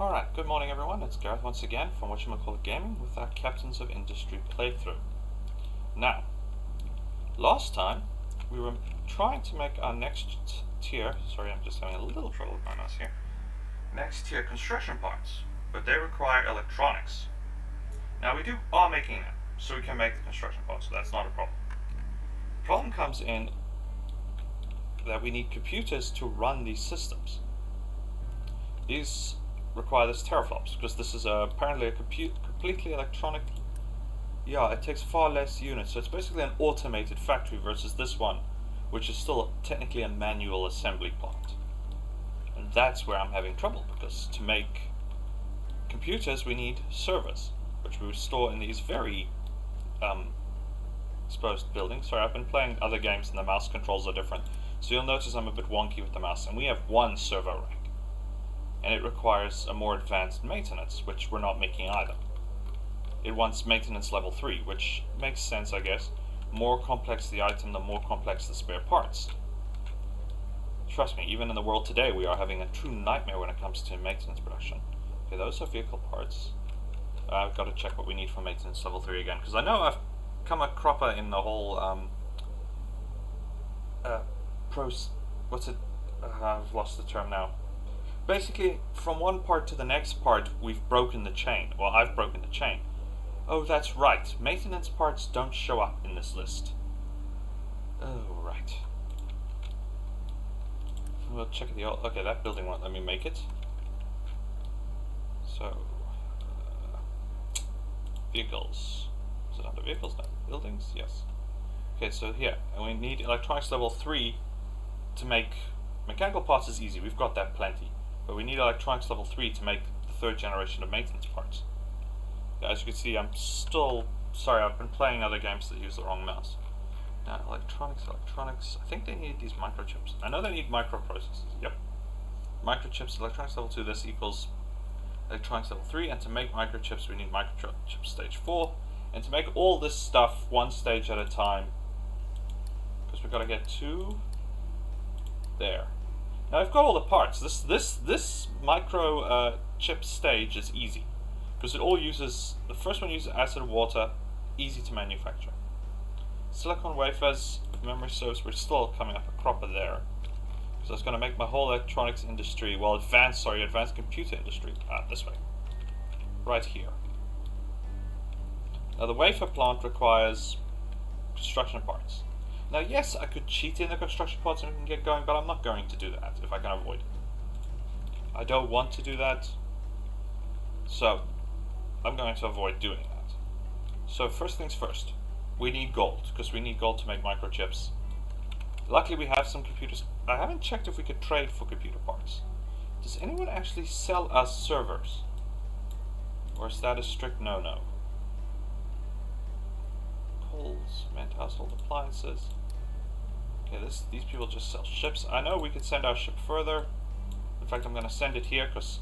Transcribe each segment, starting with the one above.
Alright, good morning everyone, it's Gareth once again from Whatchamacallit Gaming with our Captains of Industry playthrough. Now, last time we were trying to make our next tier, sorry I'm just having a little trouble with my mouse here, next tier construction parts, but they require electronics. Now we are making them, so we can make the construction parts, so that's not a problem. The problem comes in that we need computers to run these systems. These require this teraflops because this is apparently a completely electronic. Yeah, it takes far less units, so it's basically an automated factory versus this one, which is still technically a manual assembly plant. And that's where I'm having trouble, because to make computers we need servers, which we store in these very exposed buildings. Sorry, I've been playing other games and the mouse controls are different, so you'll notice I'm a bit wonky with the mouse, and we have one server rack. And it requires a more advanced maintenance, which we're not making either. It wants maintenance level 3, which makes sense, I guess. More complex the item, the more complex the spare parts. Trust me, even in the world today, we are having a true nightmare when it comes to maintenance production. Okay, those are vehicle parts. I've got to check what we need for maintenance level 3 again, because I know I've come a cropper in the whole, I've lost the term now. Basically, from one part to the next part, we've broken the chain. Well, I've broken the chain. Oh, that's right. Maintenance parts don't show up in this list. Oh, right. We'll check the old... Okay, that building won't let me make it. So... vehicles. Is it under vehicles? No. Buildings? Yes. Okay, so here. And we need electronics level 3 to make... Mechanical parts is easy. We've got that plenty. But we need electronics level 3 to make the third generation of maintenance parts. As you can see, I'm still... Sorry, I've been playing other games that use the wrong mouse. Now, electronics... I think they need these microchips. I know they need microprocessors. Yep. Microchips, electronics level 2, this equals electronics level 3. And to make microchips, we need microchip stage 4. And to make all this stuff one stage at a time, because we've got to get to... there. Now I've got all the parts. This micro chip stage is easy because it all uses, the first one uses acid and water, easy to manufacture. Silicon wafers, if memory serves, we're still coming up a cropper there. So it's going to make my whole electronics industry, well, advanced computer industry, this way, right here. Now the wafer plant requires construction parts. Now yes, I could cheat in the construction parts and we can get going, but I'm not going to do that if I can avoid it. I don't want to do that, so I'm going to avoid doing that. So first things first, we need gold, because we need gold to make microchips. Luckily we have some computers. I haven't checked if we could trade for computer parts. Does anyone actually sell us servers? Or is that a strict no-no? Coals, cement, household appliances. Okay, these people just sell ships. I know we could send our ship further. In fact, I'm going to send it here because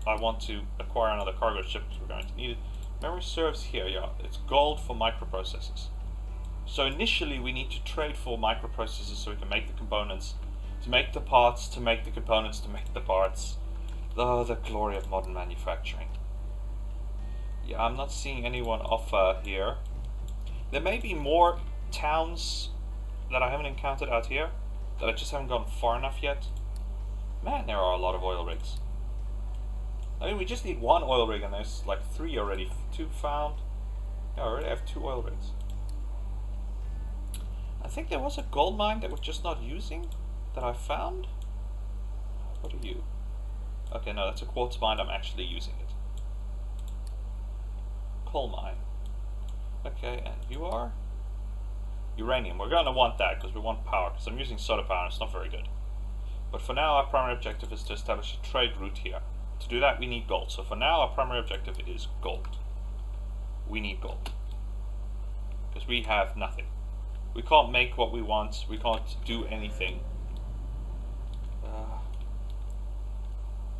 I want to acquire another cargo ship because we're going to need it. Memory serves here, yeah. It's gold for microprocessors. So initially we need to trade for microprocessors so we can make the components, to make the parts, to make the components, to make the parts. Oh, the glory of modern manufacturing. Yeah, I'm not seeing anyone offer here. There may be more towns that I haven't encountered out here, that I just haven't gone far enough yet. Man, there are a lot of oil rigs. I mean, we just need one oil rig and there's like 3 already. 2 found. Yeah, I already have 2 oil rigs. I think there was a gold mine that we're just not using, that I found. What are you? Okay, no, that's a quartz mine, I'm actually using it. Coal mine. Okay, and you are? Uranium. We're going to want that because we want power, because I'm using solar power and it's not very good. But for now our primary objective is to establish a trade route here. To do that we need gold. So for now our primary objective is gold. We need gold. Because we have nothing. We can't make what we want. We can't do anything.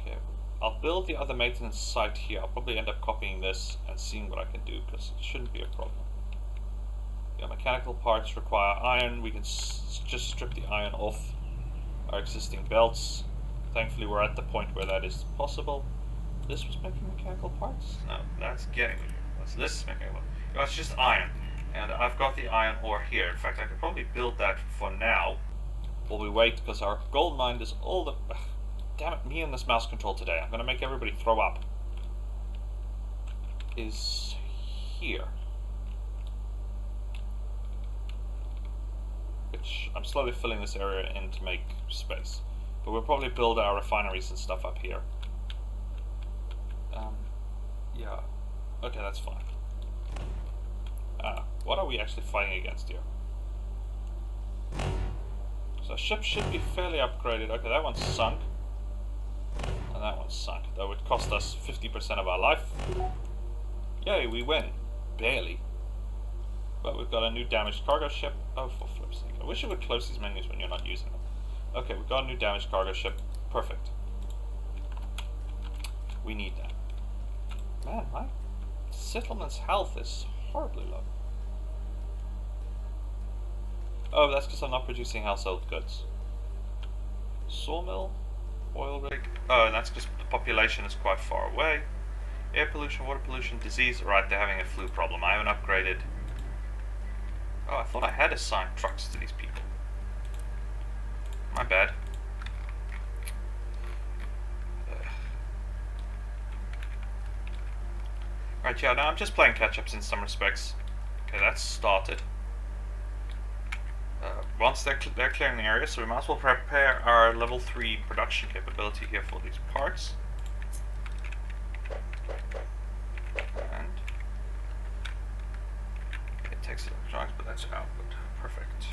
Okay, I'll build the other maintenance site here. I'll probably end up copying this and seeing what I can do because it shouldn't be a problem. Yeah, mechanical parts require iron. We can just strip the iron off our existing belts. Thankfully we're at the point where that is possible. This was making mechanical parts? No, that's getting me. What's this mechanical? Oh, it's just iron. And I've got the iron ore here. In fact, I could probably build that for now. While we wait, because our gold mine is all the... Damn it, me and this mouse control today. I'm going to make everybody throw up. Is here. Which I'm slowly filling this area in to make space. But we'll probably build our refineries and stuff up here. Yeah. Okay, that's fine. What are we actually fighting against here? So ship should be fairly upgraded. Okay, that one's sunk. And that one's sunk. Though it cost us 50% of our life. Yay, we win. Barely. But we've got a new damaged cargo ship. Oh, for flip's sake. I wish you would close these menus when you're not using them. Okay, we've got a new damaged cargo ship. Perfect. We need that. Man, my settlement's health is horribly low. Oh, that's because I'm not producing household goods. Sawmill? Oil rig? Oh, and that's because the population is quite far away. Air pollution, water pollution, disease. Right, they're having a flu problem. I haven't upgraded. Oh, I thought I had assigned trucks to these people. My bad. Right, yeah, no, I'm just playing catch-ups in some respects. Okay, that's started. Once they're clearing the area, so we might as well prepare our level 3 production capability here for these parts. And it takes electronics, but that's output. Perfect.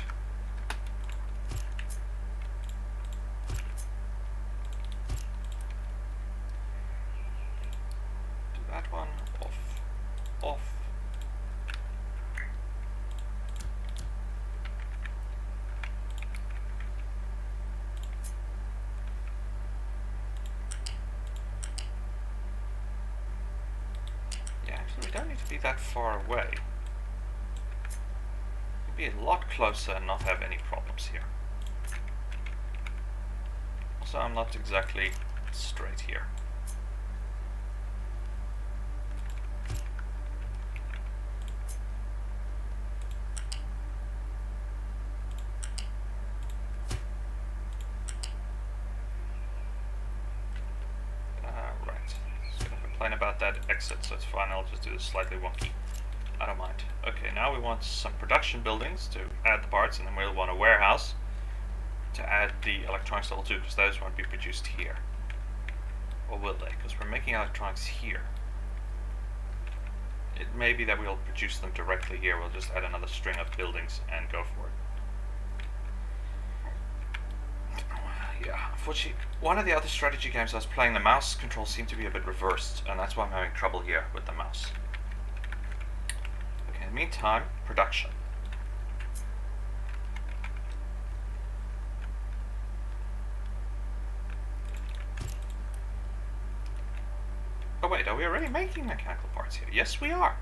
Do that one. Off. Off. We don't need to be that far away. We can be a lot closer and not have any problems here. Also, I'm not exactly straight here. About that exit, so it's fine. I'll just do this slightly wonky. I don't mind. Okay, now we want some production buildings to add the parts, and then we'll want a warehouse to add the electronics level 2, because those won't be produced here. Or will they? Because we're making electronics here. It may be that we'll produce them directly here. We'll just add another string of buildings and go for it. Yeah, unfortunately, one of the other strategy games I was playing, the mouse controls seem to be a bit reversed, and that's why I'm having trouble here with the mouse. Okay, in the meantime, production. Oh wait, are we already making mechanical parts here? Yes, we are.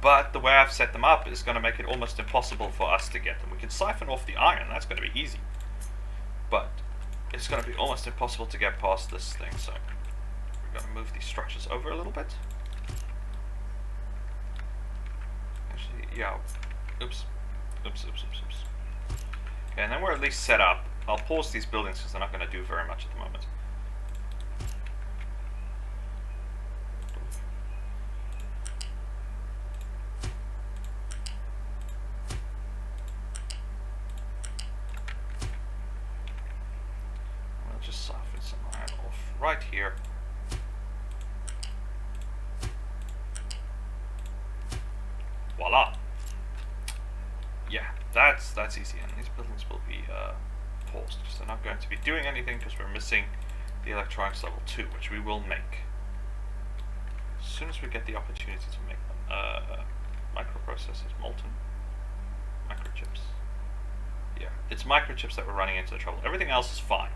But the way I've set them up is going to make it almost impossible for us to get them. We can siphon off the iron, that's going to be easy. But it's going to be almost impossible to get past this thing, so we're going to move these structures over a little bit. Actually, yeah. Oops. Oops. Okay, and then we're at least set up. I'll pause these buildings because they're not going to do very much at the moment. Right here. Voila. Yeah, that's easy, and these buildings will be paused because they're not going to be doing anything because we're missing the electronics level 2, which we will make as soon as we get the opportunity to make them. Microprocessors, molten microchips. Yeah, it's microchips that we're running into the trouble. Everything else is fine.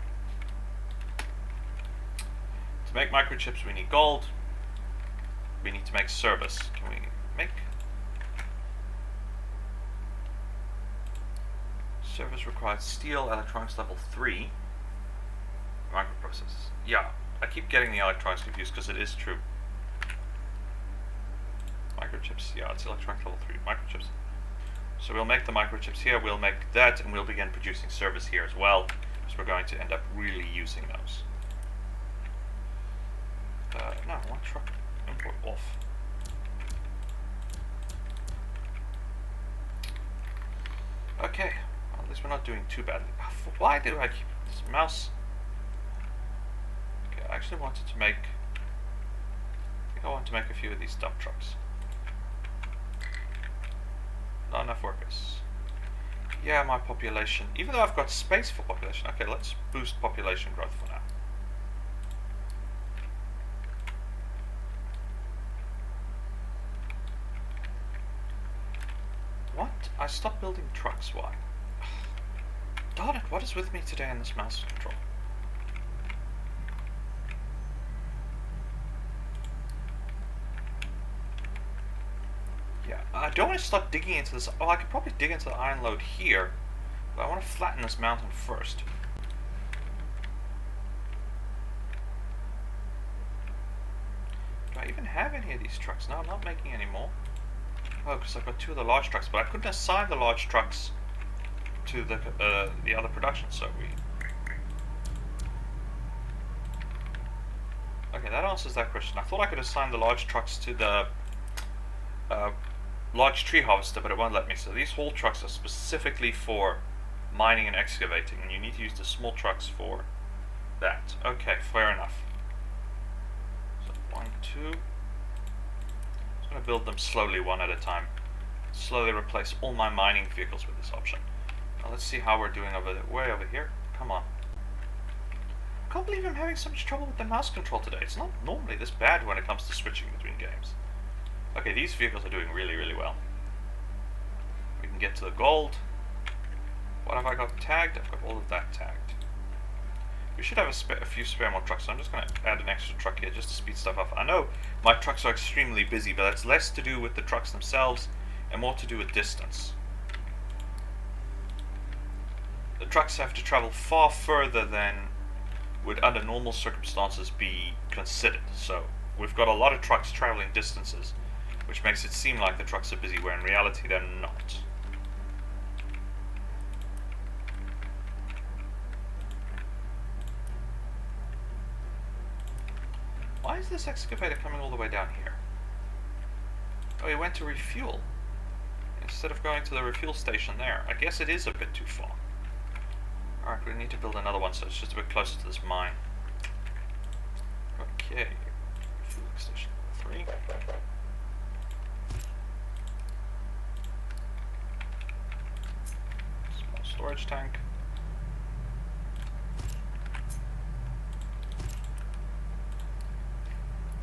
To make microchips, we need gold. We need to make service. Can we make service? Requires steel, electronics level 3, microprocessors. Yeah, I keep getting the electronics confused because it is true. Microchips, yeah, it's electronic level 3. Microchips. So we'll make the microchips here, we'll make that, and we'll begin producing servers here as well, because we're going to end up really using those. No, one truck. Import off. Okay, well, at least we're not doing too badly. Why do I keep this mouse? Okay, I actually wanted to make... I think I want to make a few of these dump trucks. Not enough workers. Yeah, my population. Even though I've got space for population. Okay, let's boost population growth for now. What? I stopped building trucks. Why? Darn it, what is with me today in this mouse control? Yeah, I don't want to start digging into this. Oh, I could probably dig into the iron lode here, but I want to flatten this mountain first. Do I even have any of these trucks? No, I'm not making any more. Oh, because I've got 2 of the large trucks, but I couldn't assign the large trucks to the other production, so we... Okay, that answers that question. I thought I could assign the large trucks to the large tree harvester, but it won't let me. So these haul trucks are specifically for mining and excavating, and you need to use the small trucks for that. Okay, fair enough. So 1, 2... I'm going to build them slowly, one at a time. Slowly replace all my mining vehicles with this option. Now let's see how we're doing over there. Way over here. Come on. I can't believe I'm having so much trouble with the mouse control today. It's not normally this bad when it comes to switching between games. Okay, these vehicles are doing really, really well. We can get to the gold. What have I got tagged? I've got all of that tagged. We should have a few spare more trucks, so I'm just going to add an extra truck here just to speed stuff up. I know my trucks are extremely busy, but that's less to do with the trucks themselves and more to do with distance. The trucks have to travel far further than would under normal circumstances be considered. So we've got a lot of trucks traveling distances, which makes it seem like the trucks are busy, where in reality they're not. Why is this excavator coming all the way down here? Oh, he went to refuel instead of going to the refuel station there. I guess it is a bit too far. Alright, we need to build another one so it's just a bit closer to this mine. Okay. Refueling station 3. Small storage tank.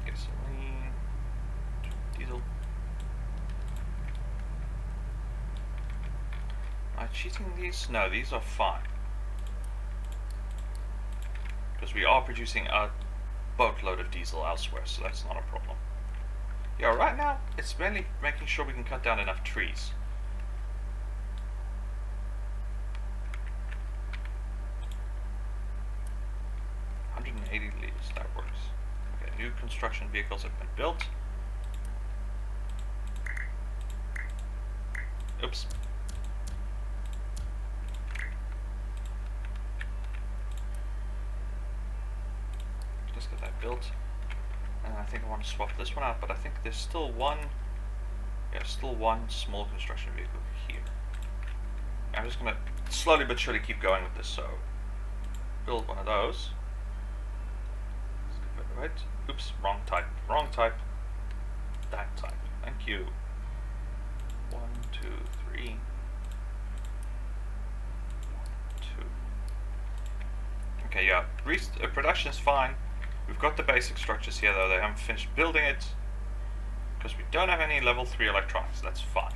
Gasoline. Diesel. Am I cheating these? No, these are fine. Because we are producing a boatload of diesel elsewhere, so that's not a problem. Yeah, right now, it's mainly making sure we can cut down enough trees. Leaves, that works. Okay, new construction vehicles have been built. Oops. Just get that built. And I think I want to swap this one out, but I think there's still one, still one small construction vehicle here. I'm just going to slowly but surely keep going with this, so build one of those. Right? Oops, wrong type. Wrong type. That type. Thank you. 1, 2, 3. 1, 2. Okay, yeah. Production is fine. We've got the basic structures here, though. They haven't finished building it because we don't have any level 3 electronics. That's fine.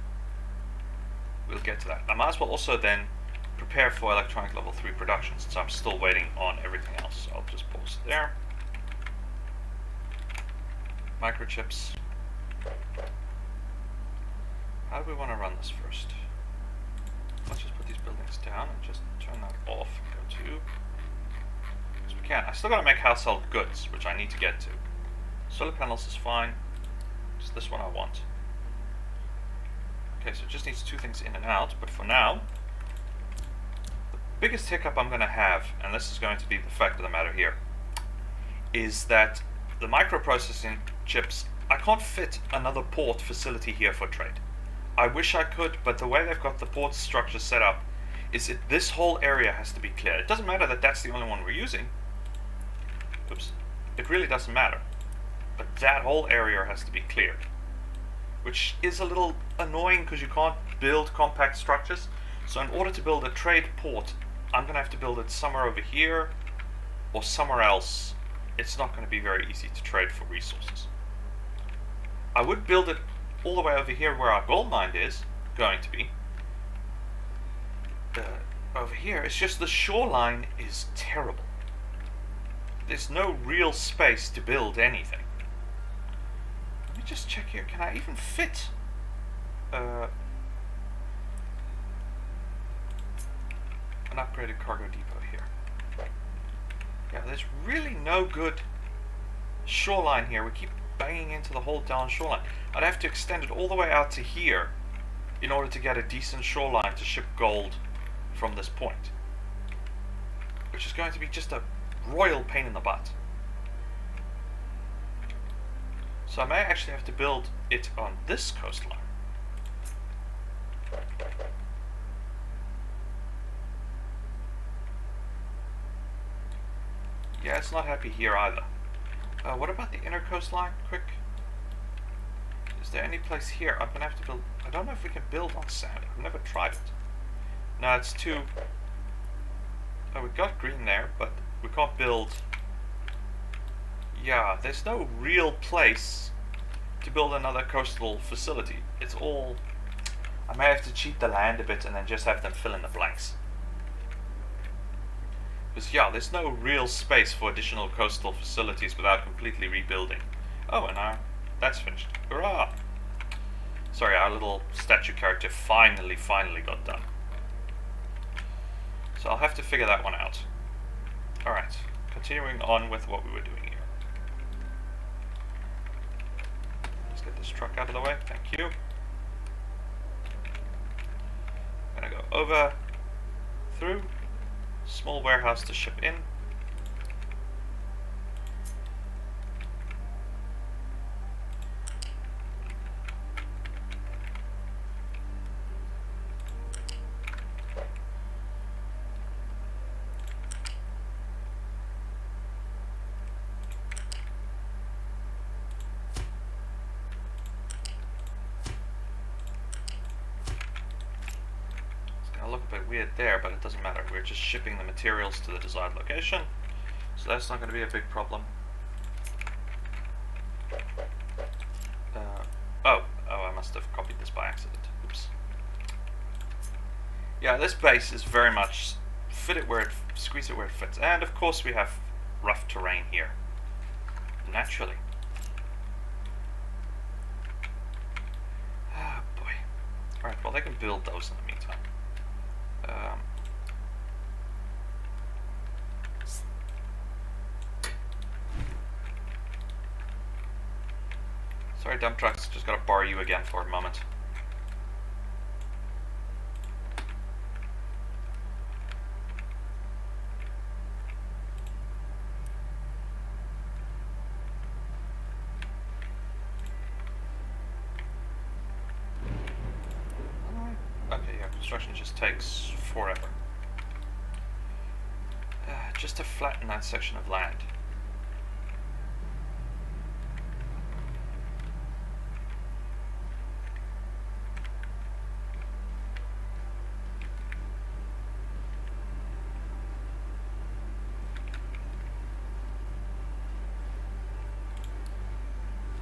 We'll get to that. I might as well also then prepare for electronic level 3 production, since I'm still waiting on everything else. So I'll just pause there. Microchips. How do we want to run this first? Let's just put these buildings down and just turn that off. Go to, because we Again, I still gotta make household goods, which I need to get to. Solar panels is fine. It's this one I want. Okay, so it just needs two things in and out, but for now, the biggest hiccup I'm gonna have, and this is going to be the fact of the matter here, is that the microprocessing chips, I can't fit another port facility here for trade. I wish I could, but the way they've got the port structure set up is that this whole area has to be cleared. It doesn't matter that that's the only one we're using. Oops. It really doesn't matter. But that whole area has to be cleared. Which is a little annoying because you can't build compact structures. So in order to build a trade port, I'm going to have to build it somewhere over here or somewhere else. It's not going to be very easy to trade for resources. I would build it all the way over here where our gold mine is going to be. Over here, it's just the shoreline is terrible. There's no real space to build anything. Let me just check here. Can I even fit an upgraded cargo depot here? Yeah, there's really no good shoreline here. We keep banging into the whole down shoreline. I'd have to extend it all the way out to here in order to get a decent shoreline to ship gold from this point, which is going to be just a royal pain in the butt. So I may actually have to build it on this coastline. Yeah, it's not happy here either. What about the inner coastline? Quick. Is there any place here? I'm gonna have to build. I don't know if we can build on sand. I've never tried it. No, it's too. Oh, we got green there, but we can't build. Yeah, there's no real place to build another coastal facility. It's all. I may have to cheat the land a bit and then just have them fill in the blanks. Because yeah, there's no real space for additional coastal facilities without completely rebuilding. Oh, and that's finished. Hurrah! Sorry, our little statue character finally got done. So I'll have to figure that one out. Alright, continuing on with what we were doing here. Let's get this truck out of the way, thank you. I'm gonna go over, through, small warehouse to ship in. Look a bit weird there, but it doesn't matter. We're just shipping the materials to the desired location, so that's not going to be a big problem. Oh, I must have copied this by accident. Oops. Yeah, this base is very much squeeze it where it fits, and of course we have rough terrain here. Naturally. Ah, boy. Alright, well they can build those in the meantime. Sorry, dump trucks, just gotta borrow you again for a moment. Okay, yeah, construction just takes forever. Just to flatten that section of land.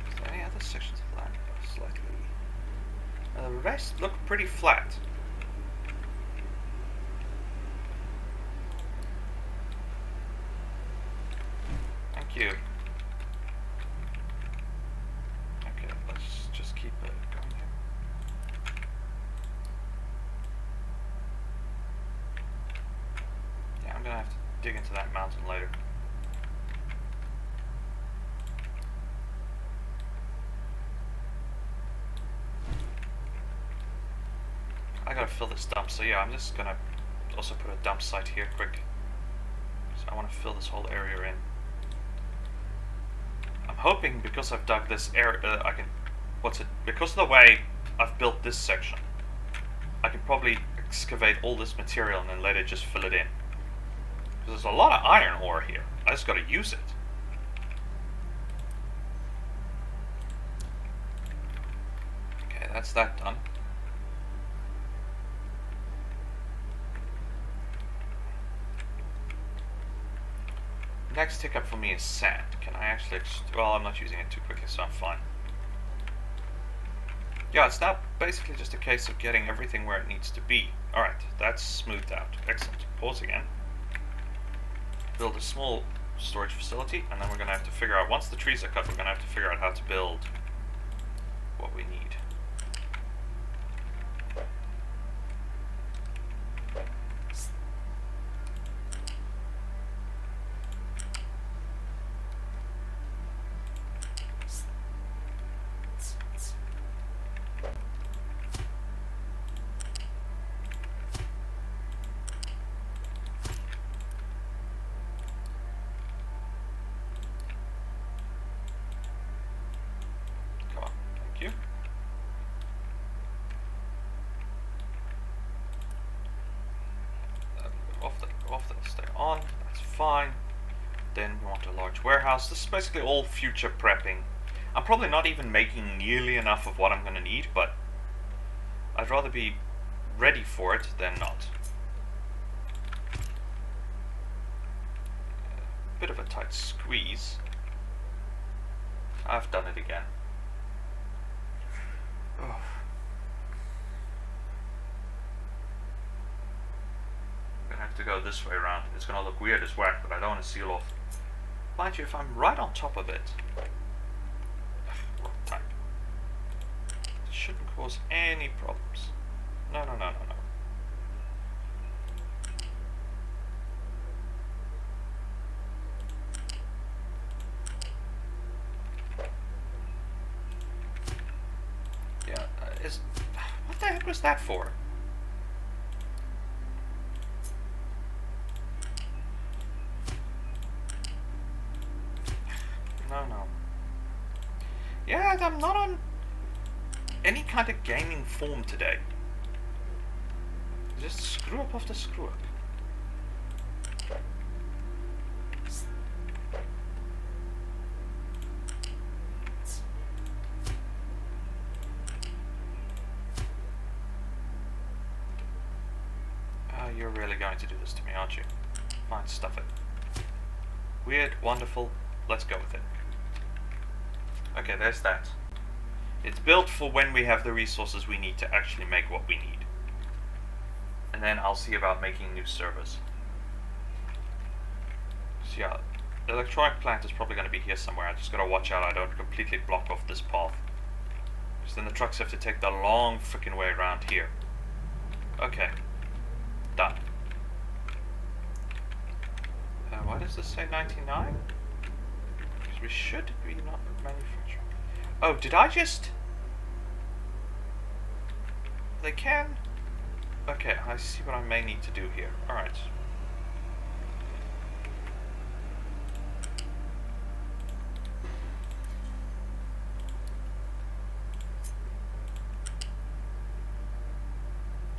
Is there any other sections of land that are slightly... the rest look pretty flat. Thank you. Okay, let's just keep it going here. Yeah, I'm gonna have to dig into that mountain later. fill this dump. So yeah, I'm just gonna also put a dump site here quick. So I want to fill this whole area in. I'm hoping because I've dug this area, I can, because of the way I've built this section, I can probably excavate all this material and then later just fill it in. Because there's a lot of iron ore here. I just gotta use it. Okay, that's that done. Next hiccup for me is sand. Can I actually... well, I'm not using it too quickly, so I'm fine. Yeah, it's now basically just a case of getting everything where it needs to be. Alright, that's smoothed out. Excellent. Pause again. Build a small storage facility, and then we're going to have to figure out, once the trees are cut, we're going to have to figure out how to build what we need. Stay on, that's fine. Then we want a large warehouse. This is basically all future prepping. I'm probably not even making nearly enough of what I'm going to need, but I'd rather be ready for it than not. A bit of a tight squeeze. I've done it again. Oh. To go this way around. It's gonna look weird as whack, but I don't want to seal off. Mind you, if I'm right on top of it, wrong time. It shouldn't cause any problems. No. Yeah, what the heck was that for? No. Yeah, I'm not on any kind of gaming form today. Just screw up after screw up. You're really going to do this to me, aren't you? Fine, stuff it. Weird, wonderful, let's go with it. Okay, there's that. It's built for when we have the resources we need to actually make what we need. And then I'll see about making new servers. So yeah, the electronic plant is probably going to be here somewhere. I just gotta watch out I don't completely block off this path. Because then the trucks have to take the long freaking way around here. Okay. Done. Why does this say 99? Because we should be not manufacturing. Oh, did I just... They can... Okay, I see what I may need to do here. Alright.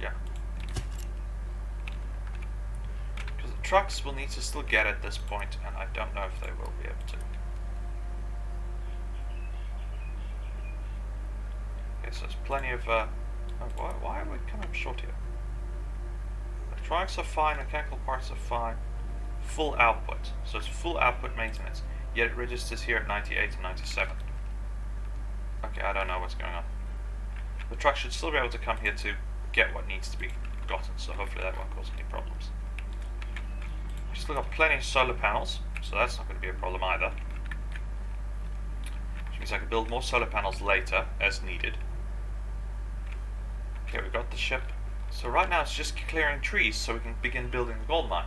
Yeah. Because the trucks will need to still get at this point, and I don't know if they will be able to. So there's plenty of, why are we coming up short here? Electronics are fine, mechanical parts are fine. Full output. So it's full output maintenance. Yet it registers here at 98 and 97. Okay, I don't know what's going on. The truck should still be able to come here to get what needs to be gotten, so hopefully that won't cause any problems. We've still got plenty of solar panels, so that's not going to be a problem either. Which means I can build more solar panels later, as needed. Okay, we've got the ship. So right now it's just clearing trees so we can begin building the gold mine.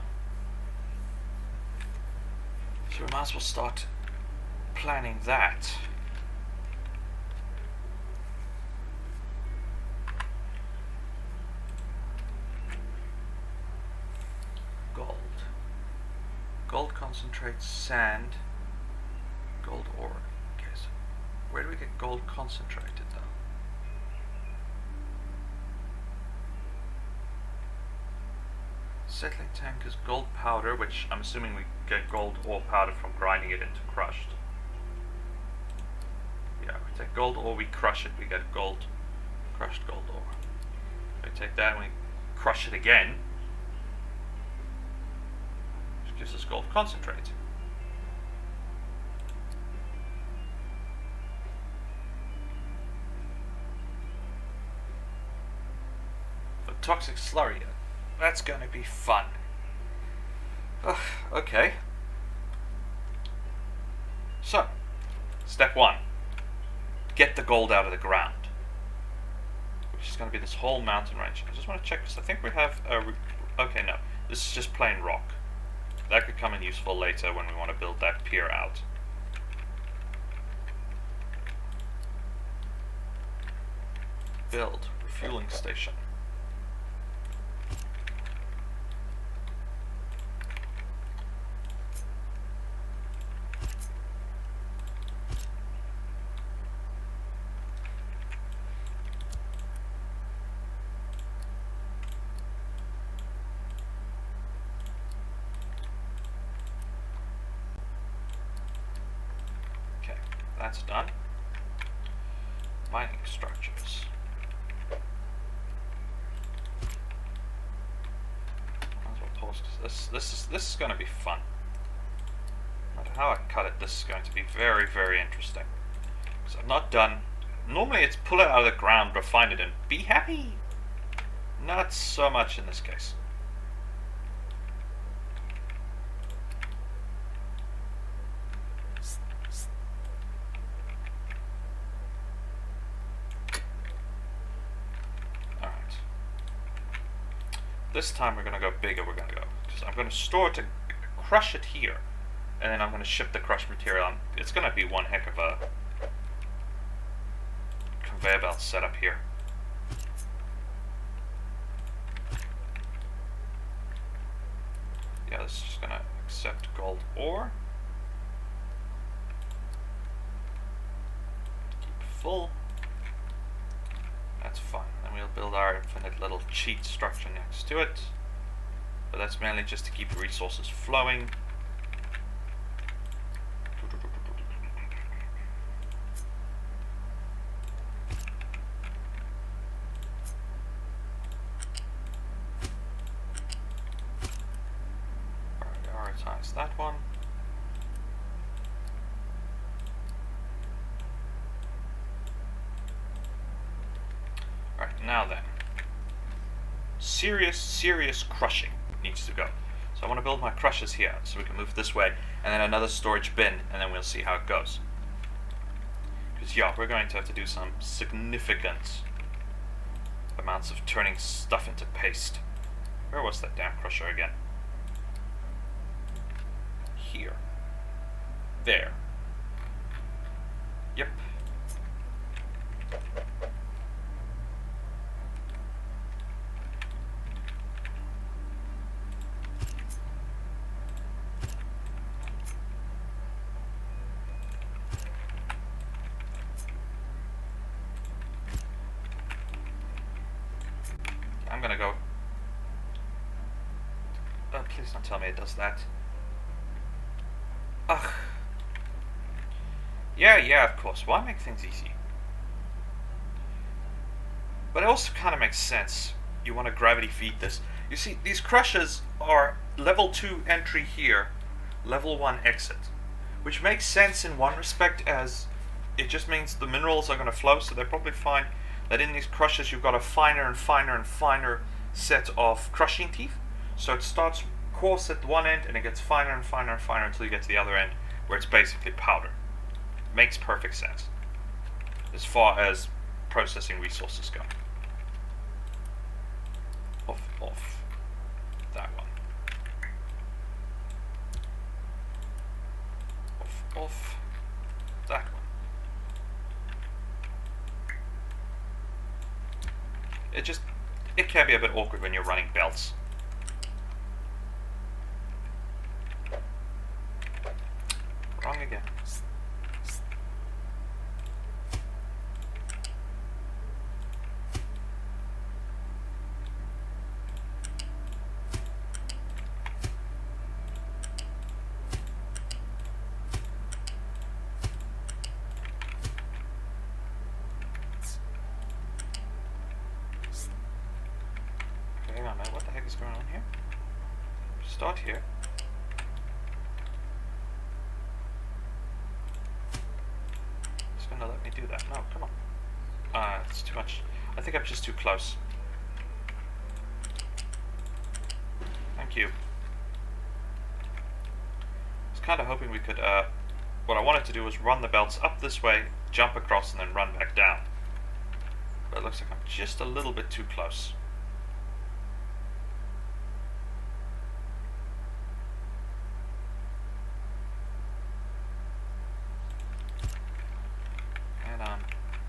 So we might as well start planning that. gold concentrate, sand, gold ore. Okay, so where do we get gold concentrated though? Settling tank is gold powder, which I'm assuming we get gold ore powder from grinding it into crushed. Yeah, we take gold ore, we crush it, we get gold, crushed gold ore. We take that and we crush it again, which gives us gold concentrate. The toxic slurry, that's going to be fun. Ugh, okay. So, step 1. Get the gold out of the ground. Which is going to be this whole mountain range. I just want to check this. I think we have a... Okay, no. This is just plain rock. That could come in useful later when we want to build that pier out. Build. Refueling station. That's done. Mining structures. Might as well pause because this is going to be fun. No matter how I cut it, this is going to be very, very interesting. Because I've not done. Normally, it's pull it out of the ground, refine it, and be happy. Not so much in this case. This time we're going to go bigger. We're going to go because I'm going to store it to crush it here, and then I'm going to ship the crushed material on. It's going to be one heck of a conveyor belt setup here. Yeah, this is just going to accept gold ore. Keep full. That's fine. Then we'll build our infinite little cheat structure next to it. But that's mainly just to keep resources flowing. Prioritize that one. Now then, serious crushing needs to go. So I want to build my crushers here so we can move this way, and then another storage bin, and then we'll see how it goes. Because yeah, we're going to have to do some significant amounts of turning stuff into paste. Where was that damn crusher again? Here. There. Yep. I'm gonna go. Oh, please don't tell me it does that. Ugh. Yeah, of course. Why make things easy? But it also kind of makes sense. You want to gravity feed this. You see, these crushers are level 2 entry here, level 1 exit. Which makes sense in one respect, as it just means the minerals are going to flow, so they probably find that in these crushers you've got a finer and finer and finer set of crushing teeth. So it starts coarse at one end and it gets finer and finer and finer until you get to the other end where it's basically powder. Makes perfect sense as far as processing resources go. Off that one. Off that one. It can be a bit awkward when you're running belts. again. Okay, hang on now. What the heck is going on here? Start here. It's gonna let me do that. No, come on. It's too much. I think I'm just too close. Thank you. I was kind of hoping we could, what I wanted to do was run the belts up this way, jump across, and then run back down. But it looks like I'm just a little bit too close. And I'm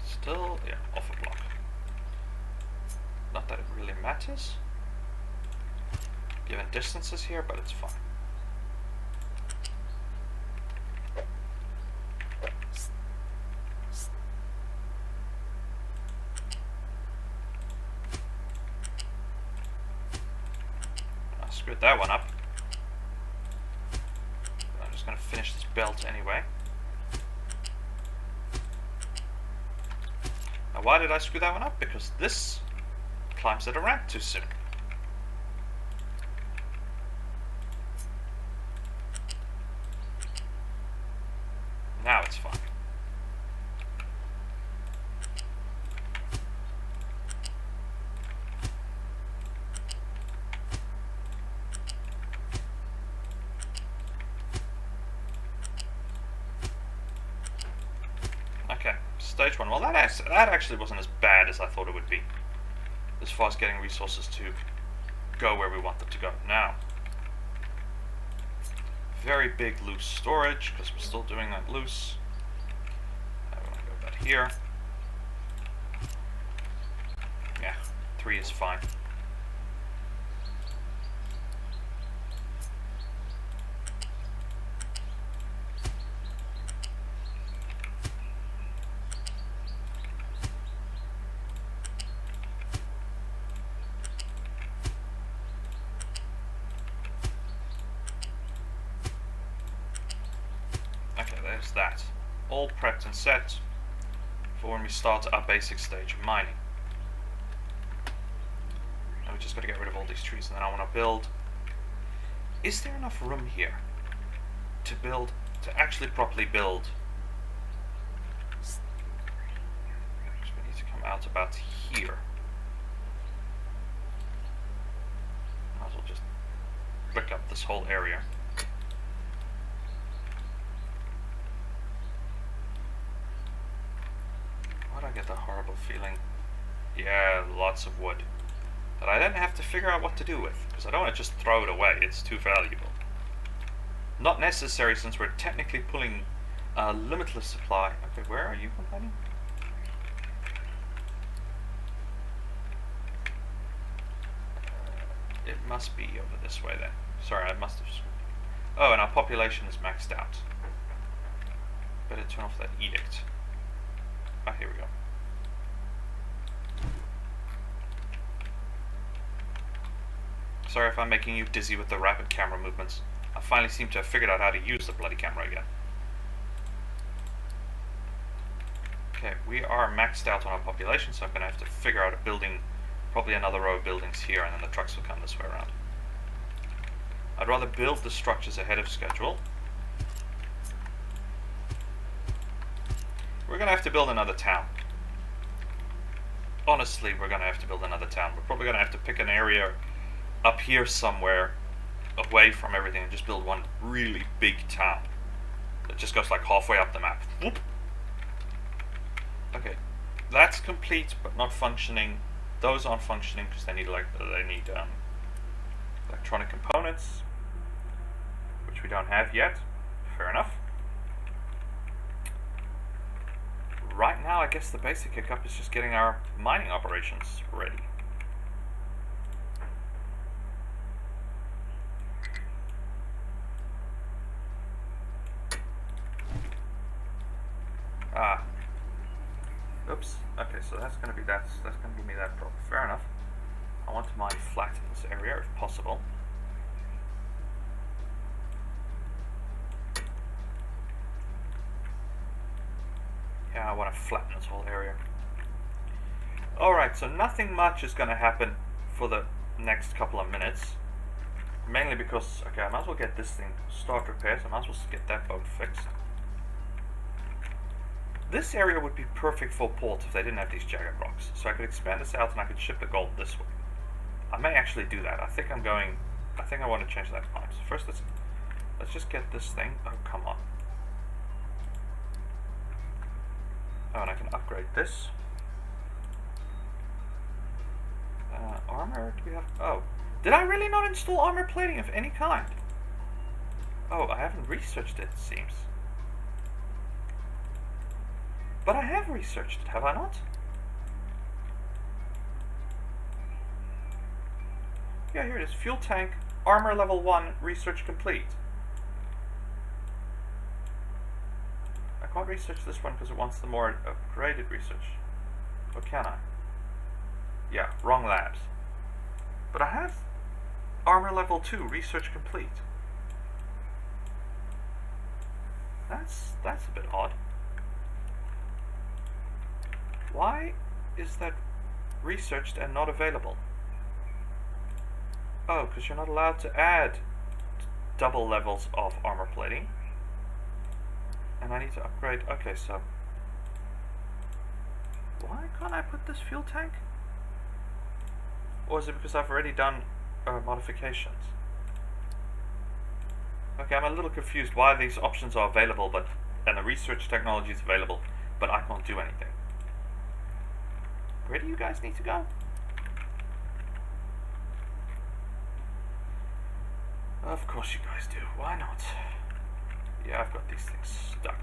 still, yeah, off a block. Not that it really matters, given distances here, but it's fine. I screwed that one up. I'm just going to finish this belt anyway. Now why did I screw that one up? Because this climbs at a ramp too soon. Now it's fine. Okay, stage one. Well, that actually wasn't as bad as I thought it would be, as far as getting resources to go where we want them to go. Now, very big loose storage, because we're still doing that loose. I want to go about here. Yeah, 3 is fine. There's that. All prepped and set for when we start our basic stage of mining. And we just got to get rid of all these trees, and then I want to build. Is there enough room here to build, to actually properly build? Because we need to come out about here. Might as well just brick up this whole area. I get the horrible feeling, yeah, lots of wood, that I then have to figure out what to do with, because I don't want to just throw it away, it's too valuable. Not necessary, since we're technically pulling a limitless supply. Okay, where are you complaining? It must be over this way then. Sorry, I must have... Oh, and our population is maxed out. Better turn off that edict. Ah, here we go. Sorry if I'm making you dizzy with the rapid camera movements. I finally seem to have figured out how to use the bloody camera again. Okay, we are maxed out on our population, so I'm going to have to figure out a building, probably another row of buildings here, and then the trucks will come this way around. I'd rather build the structures ahead of schedule. We're going to have to build another town. Honestly, we're going to have to build another town. We're probably going to have to pick an area up here somewhere, away from everything, and just build one really big town that just goes like halfway up the map. Whoop. Okay, that's complete but not functioning. Those aren't functioning because they need electronic components, which we don't have yet. Fair enough. Right now, I guess the basic hiccup is just getting our mining operations ready. Ah. Oops. Okay, so that's gonna be that's gonna give me that problem. Fair enough. I want to mine flat in this area if possible. Yeah, I want to flatten this whole area. Alright, so nothing much is gonna happen for the next couple of minutes. Mainly because, okay, I might as well get this thing start repairs. I might as well get that boat fixed. This area would be perfect for ports if they didn't have these jagged rocks. So I could expand this out and I could ship the gold this way. I may actually do that. I think I want to change that mind. So first let's just get this thing. Oh, come on. Oh, and I can upgrade this. Armor, do we have? Oh, did I really not install armor plating of any kind? Oh, I haven't researched it seems. But I have researched it, have I not? Yeah, here it is. Fuel tank, armor level 1, research complete. I can't research this one because it wants the more upgraded research. Or can I? Yeah, wrong labs. But I have armor level 2, research complete. That's a bit odd. Why is that researched and not available? Oh, because you're not allowed to add double levels of armor plating. And I need to upgrade. Okay, so why can't I put this fuel tank? Or is it because I've already done modifications? Okay, I'm a little confused why these options are available, and the research technology is available, but I can't do anything. Where do you guys need to go? Of course you guys do. Why not? Yeah, I've got these things stuck.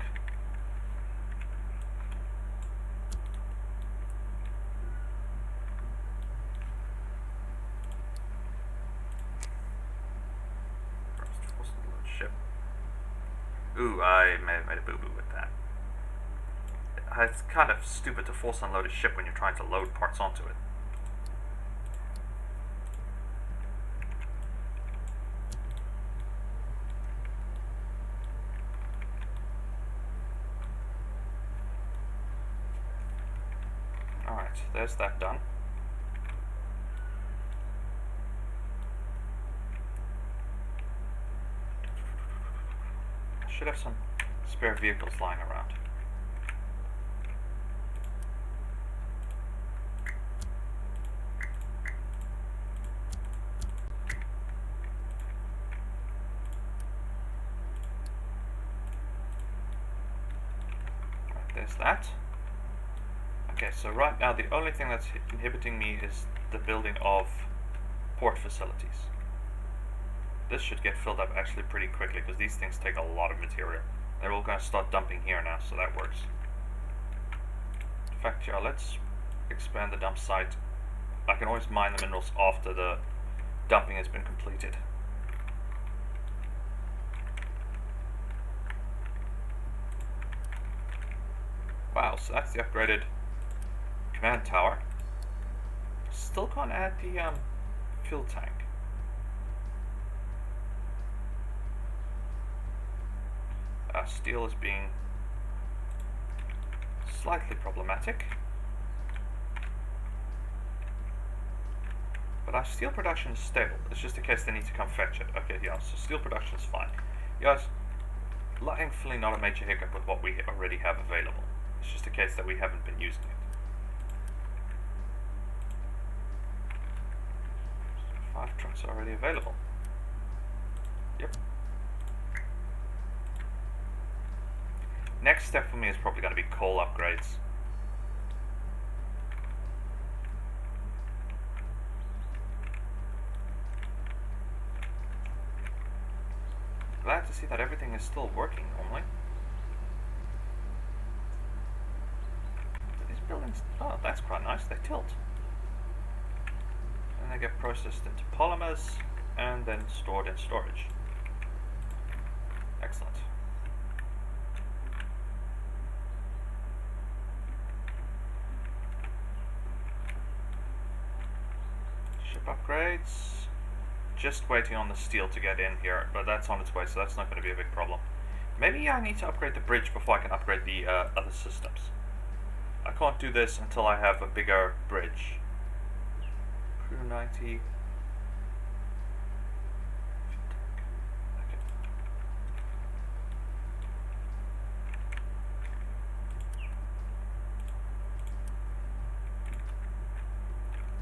Ship. Ooh, I may have made a boo-boo with that. It's kind of stupid to force unload a ship when you're trying to load parts onto it. Alright, there's that done. I should have some spare vehicles lying around. There's that. Okay, so right now the only thing that's inhibiting me is the building of port facilities. This should get filled up actually pretty quickly because these things take a lot of material. They're all going to start dumping here now, so that works. In fact, yeah, let's expand the dump site. I can always mine the minerals after the dumping has been completed. Wow, so that's the upgraded command tower. Still can't add the fuel tank. Steel is being slightly problematic. But our steel production is stable. It's just a case they need to come fetch it. Okay, yeah, so steel production is fine. Yeah, it's thankfully not a major hiccup with what we already have available. It's just a case that we haven't been using it. 5 trucks are already available. Yep. Next step for me is probably going to be coal upgrades. Glad to see that everything is still working normally. These buildings, oh, that's quite nice, they tilt. And they get processed into polymers and then stored in storage. Excellent. upgrades. Just waiting on the steel to get in here, but that's on its way, so that's not going to be a big problem. Maybe I need to upgrade the bridge before I can upgrade the other systems. I can't do this until I have a bigger bridge. Crew 90. Okay.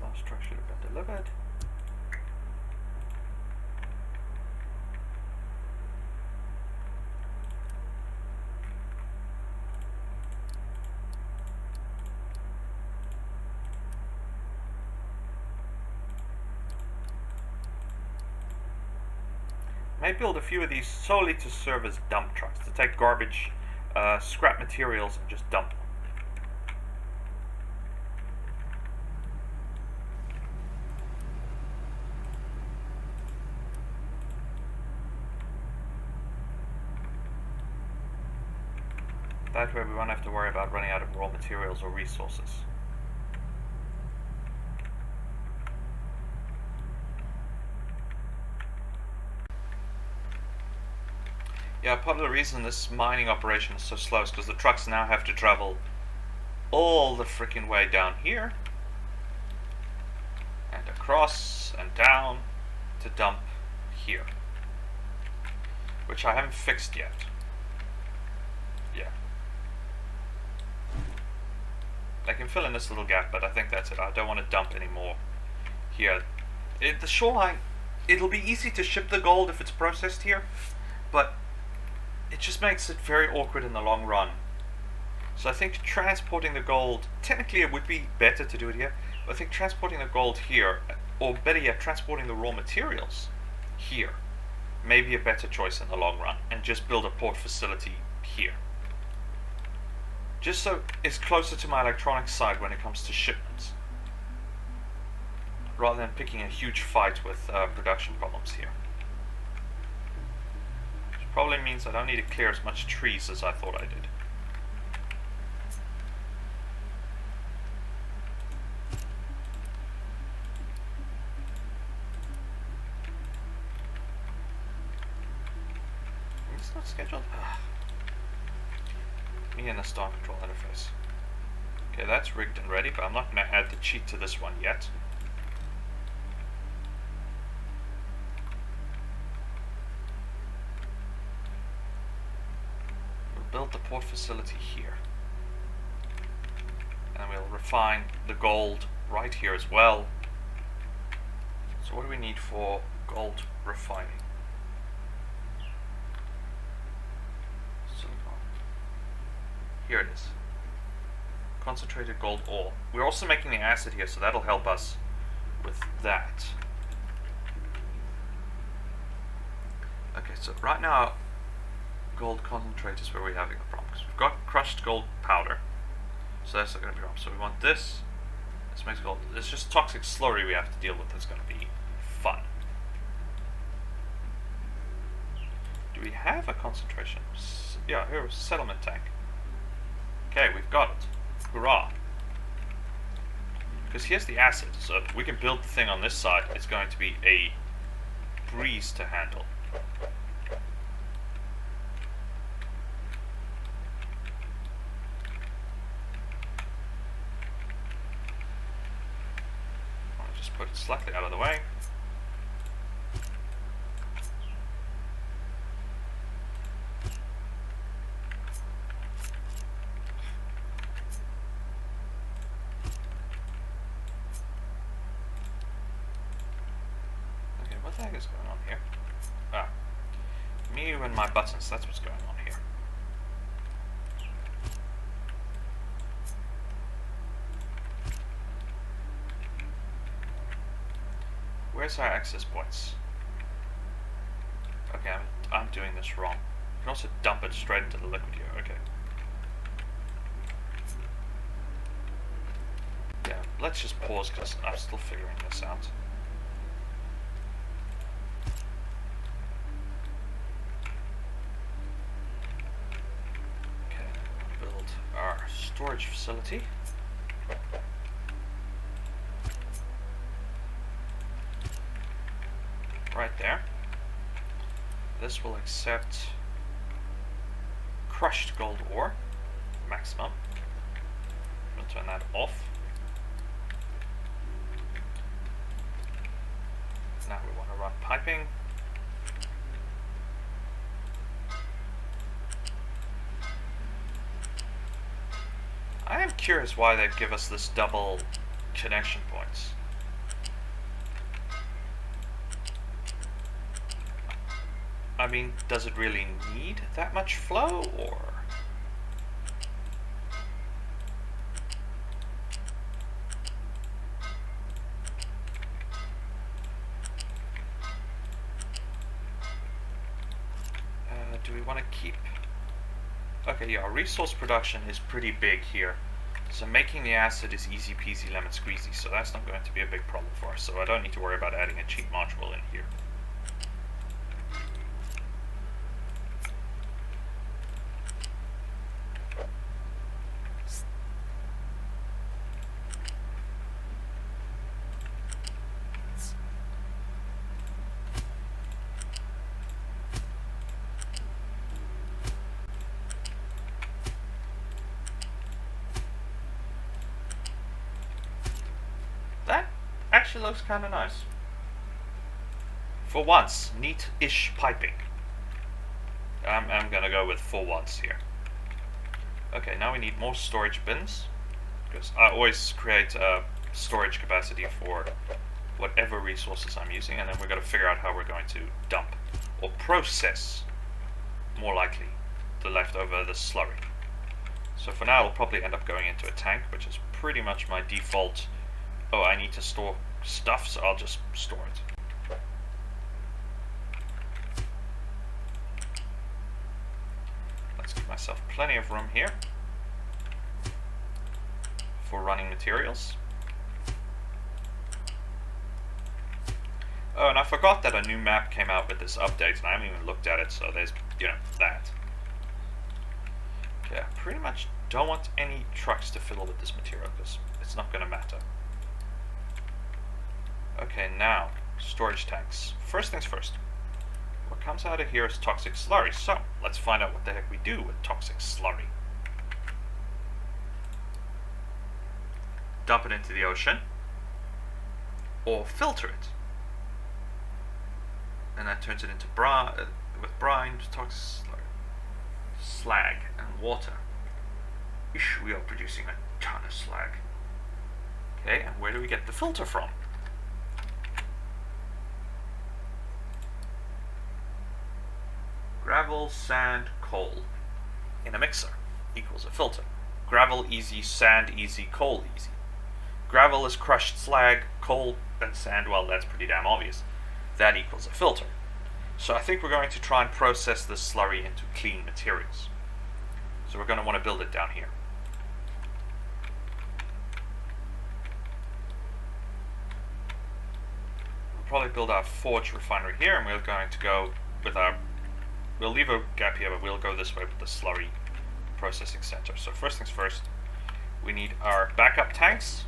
Last truck should have been delivered. May build a few of these solely to serve as dump trucks, to take garbage, scrap materials and just dump them. That way we won't have to worry about running out of raw materials or resources. Yeah, part of the reason this mining operation is so slow is because the trucks now have to travel all the freaking way down here and across and down to dump here, which I haven't fixed yet. Yeah. I can fill in this little gap, but I think that's it. I don't want to dump anymore here. The shoreline, it'll be easy to ship the gold if it's processed here, but it just makes it very awkward in the long run. So I think transporting the gold, technically it would be better to do it here, but I think transporting the gold here, or better yet, transporting the raw materials here, may be a better choice in the long run, and just build a port facility here. Just so it's closer to my electronics side when it comes to shipments, rather than picking a huge fight with production problems here. Probably means I don't need to clear as much trees as I thought I did. It's not scheduled. Me and the star control interface. Okay, that's rigged and ready, but I'm not going to add the cheat to this one yet. Build the port facility here, and we'll refine the gold right here as well. So what do we need for gold refining? Silicon. Here it is. Concentrated gold ore. We're also making the acid here, so that'll help us with that. Okay, so right now gold concentrate is where we're having a problem, because we've got crushed gold powder, so that's not going to be a problem. So we want this. This makes gold. It's just toxic slurry we have to deal with. That's going to be fun. Do we have a concentration? Yeah, here's a settlement tank. Okay, we've got it. Hurrah! Because here's the acid, so if we can build the thing on this side, it's going to be a breeze to handle. Put it slightly out of the way. Okay, what the heck is going on here? Ah, me and my buttons, that's what's going on here. Where's our access points? Okay, I'm doing this wrong. You can also dump it straight into the liquid here. Okay. Yeah, let's just pause because I'm still figuring this out. Okay, build our storage facility. this will accept crushed gold ore, maximum. We'll turn that off. Now we want to run piping. I am curious why they give us this double connection points. I mean, does it really need that much flow, or? Do we want to keep... Okay, yeah, our resource production is pretty big here. So making the acid is easy peasy lemon squeezy, so that's not going to be a big problem for us. So I don't need to worry about adding a cheat module in here. That actually looks kind of nice. For once, neat-ish piping. I'm gonna go with for once here. Okay, now we need more storage bins, because I always create a storage capacity for whatever resources I'm using, and then we're going to figure out how we're going to dump or process, more likely, the leftover, the slurry. So for now, it'll probably end up going into a tank, which is pretty much my default. Oh, I need to store stuff, so I'll just store it. Let's give myself plenty of room here for running materials. Oh, and I forgot that a new map came out with this update, and I haven't even looked at it, so there's, you know, that. Okay, I pretty much don't want any trucks to fill with this material, because it's not going to matter. Okay, now, storage tanks. First things first. What comes out of here is toxic slurry, so let's find out what the heck we do with toxic slurry. Dump it into the ocean, or filter it. And that turns it into with brine, toxic slurry, slag, and water. Ish, we are producing a ton of slag. Okay, and where do we get the filter from? Gravel, sand, coal in a mixer equals a filter. Gravel easy, sand easy, coal easy. Gravel is crushed slag, coal and sand, well, that's pretty damn obvious. That equals a filter. So I think we're going to try and process this slurry into clean materials. So we're going to want to build it down here. We'll probably build our forge refinery here, and we're going to go with our... We'll leave a gap here, but we'll go this way with the slurry processing center. So first things first, we need our backup tanks.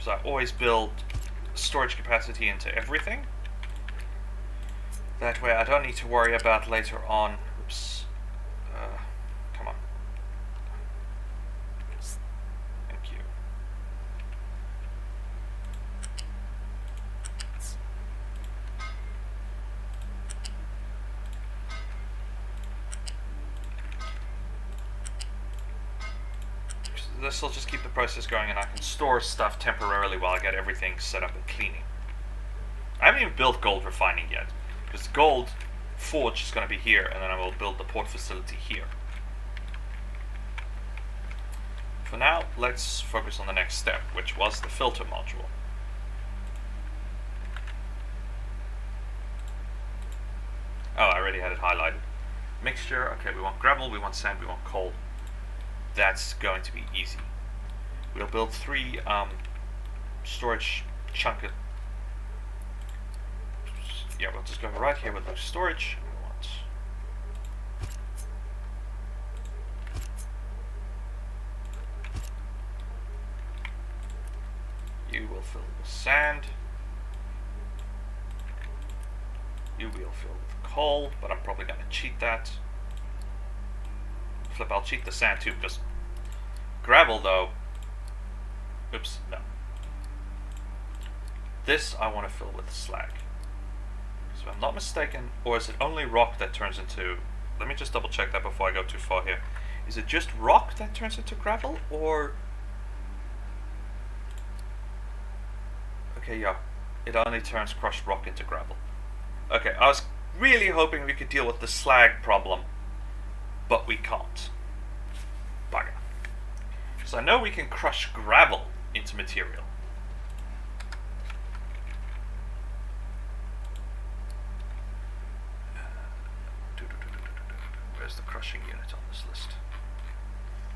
So I always build storage capacity into everything. That way I don't need to worry about later on. Oops. Come on. Thank you. This will just keep the process going, and I can store stuff temporarily while I get everything set up and cleaning. I haven't even built gold refining yet, because the gold forge is going to be here, and then I will build the port facility here. For now, let's focus on the next step, which was the filter module. Oh, I already had it highlighted. Mixture, okay, we want gravel, we want sand, we want coal. That's going to be easy. We'll build 3 storage chunk. Yeah, we'll just go right here with the storage. We want you will fill with sand. New wheel filled with coal, but I'm probably going to cheat that. Flip, I'll cheat the sand too, because gravel though... Oops, no. This I want to fill with slag. So if I'm not mistaken, or is it only rock that turns into... Let me just double check that before I go too far here. Is it just rock that turns into gravel, or... Okay, yeah. It only turns crushed rock into gravel. Okay, I was really hoping we could deal with the slag problem, but we can't. Bugger. So I know we can crush gravel into material. Where's the crushing unit on this list?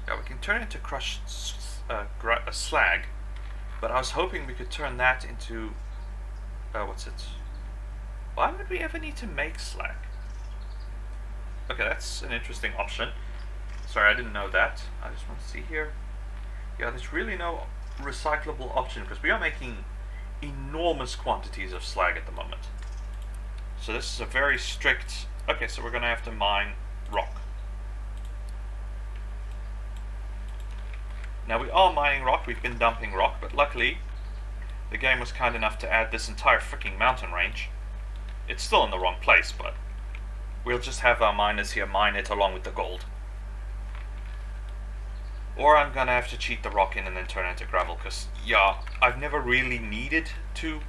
Yeah, we can turn it into crushed slag, but I was hoping we could turn that into... what's it? Why would we ever need to make slag? Okay, that's an interesting option. Sorry, I didn't know that. I just want to see here. Yeah, there's really no recyclable option because we are making enormous quantities of slag at the moment. So this is a very strict... Okay, so we're going to have to mine rock. Now we are mining rock, we've been dumping rock, but luckily the game was kind enough to add this entire freaking mountain range. It's still in the wrong place, but we'll just have our miners here mine it along with the gold. Or I'm gonna have to cheat the rock in and then turn it into gravel, because, yeah, I've never really needed to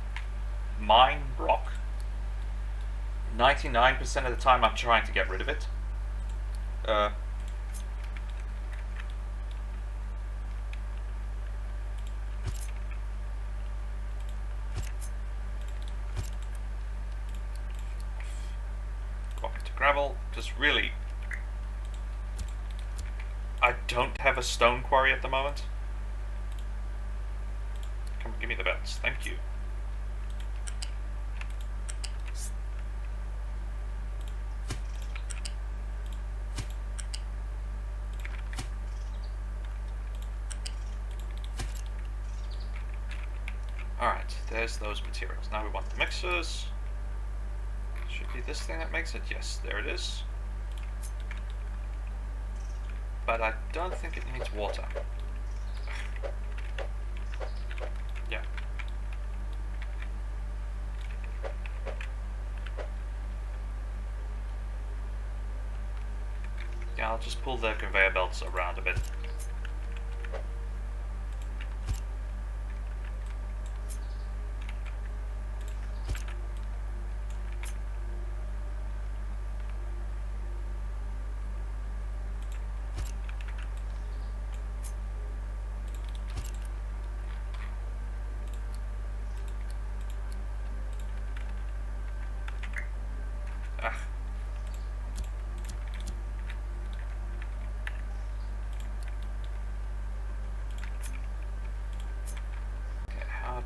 mine rock. 99% of the time I'm trying to get rid of it. Rock into gravel, because really... I don't have a stone quarry at the moment. Come give me the bets. Thank you. Alright, there's those materials. Now we want the mixers. Should be this thing that makes it. Yes, there it is. But I don't think it needs water. Yeah. Yeah, I'll just pull the conveyor belts around a bit.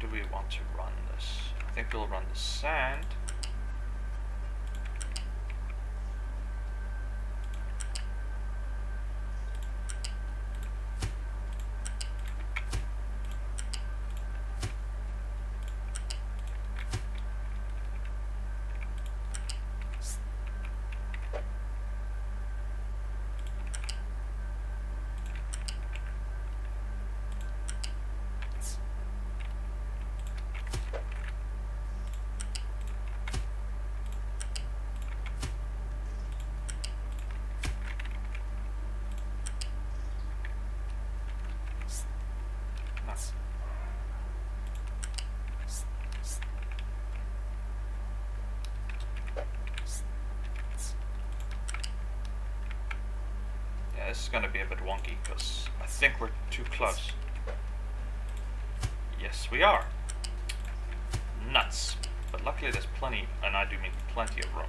Do we want to run this? I think we'll run the sand. This is going to be a bit wonky because I think we're too close. Yes, we are. Nuts. But luckily there's plenty, and I do mean plenty of room.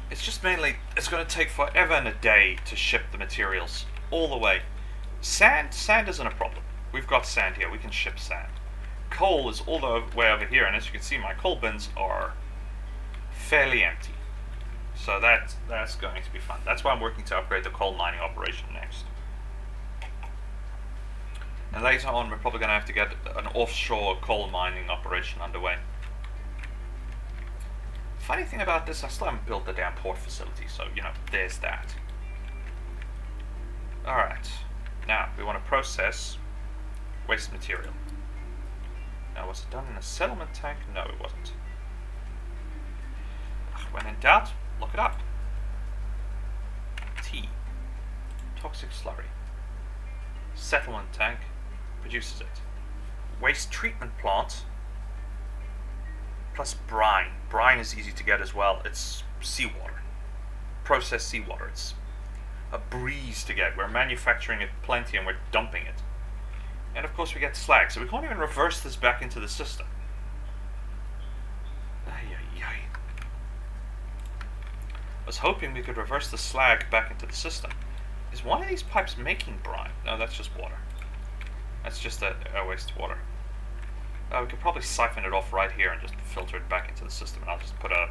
It's just mainly, it's going to take forever and a day to ship the materials all the way. Sand isn't a problem. We've got sand here, we can ship sand. Coal is all the way over here, and as you can see, my coal bins are fairly empty. So that's going to be fun. That's why I'm working to upgrade the coal mining operation next. And later on, we're probably going to have to get an offshore coal mining operation underway. Funny thing about this, I still haven't built the damn port facility, so, you know, there's that. Alright. Now, we want to process waste material. Now, was it done in a settlement tank? No, it wasn't. When in doubt, look it up. T. Toxic slurry. Settlement tank produces it. Waste treatment plant plus brine. Brine is easy to get as well. It's seawater. Processed seawater. It's a breeze to get. We're manufacturing it plenty and we're dumping it. And of course we get slag, so we can't even reverse this back into the system. Ay, ay, ay. I was hoping we could reverse the slag back into the system. Is one of these pipes making brine? No, that's just water. That's just a wastewater. We could probably siphon it off right here and just filter it back into the system. And I'll just put a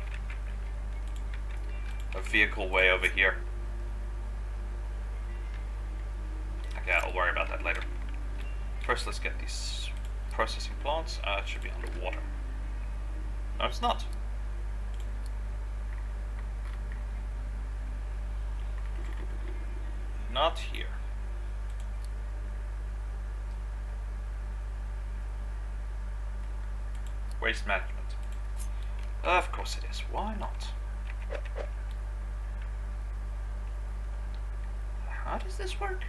vehicle way over here. Okay, I'll worry about that later. First, let's get these processing plants. It should be underwater. No, it's not. Not here. Waste management. Of course it is. Why not? How does this work?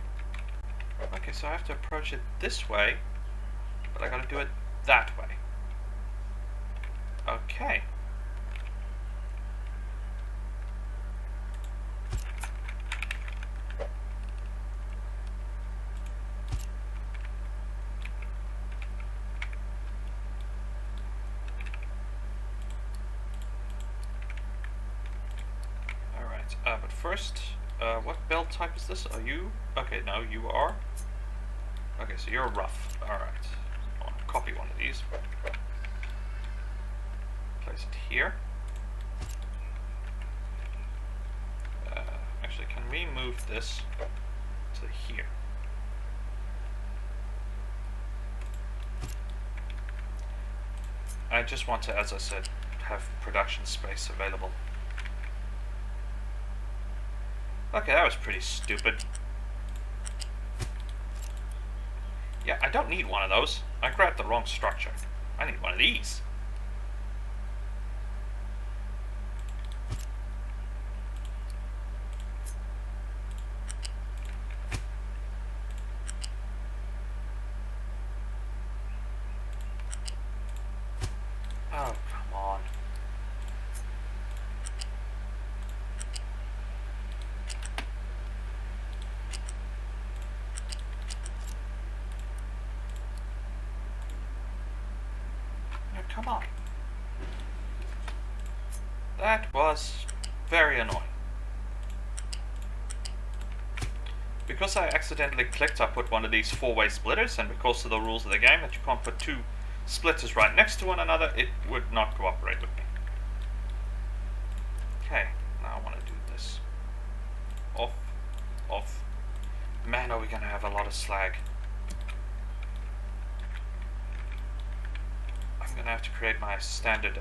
Okay, so I have to approach it this way, but I gotta do it that way. Okay. Alright, but first, what belt type is this? Are you? Okay, no, you are. Okay, so you're rough. Alright. I'll copy one of these. Place it here. Actually, can we move this to here? I just want to, as I said, have production space available. Okay, that was pretty stupid. Yeah, I don't need one of those. I grabbed the wrong structure. I need one of these. Oh, come on. Come on. That was very annoying. Because I accidentally clicked, I put one of these four-way splitters, and because of the rules of the game that you can't put two splitters right next to one another, it would not cooperate with me. Okay, now I want to do this. Off, off. Man, are we going to have a lot of slag. I'm gonna have to create my standard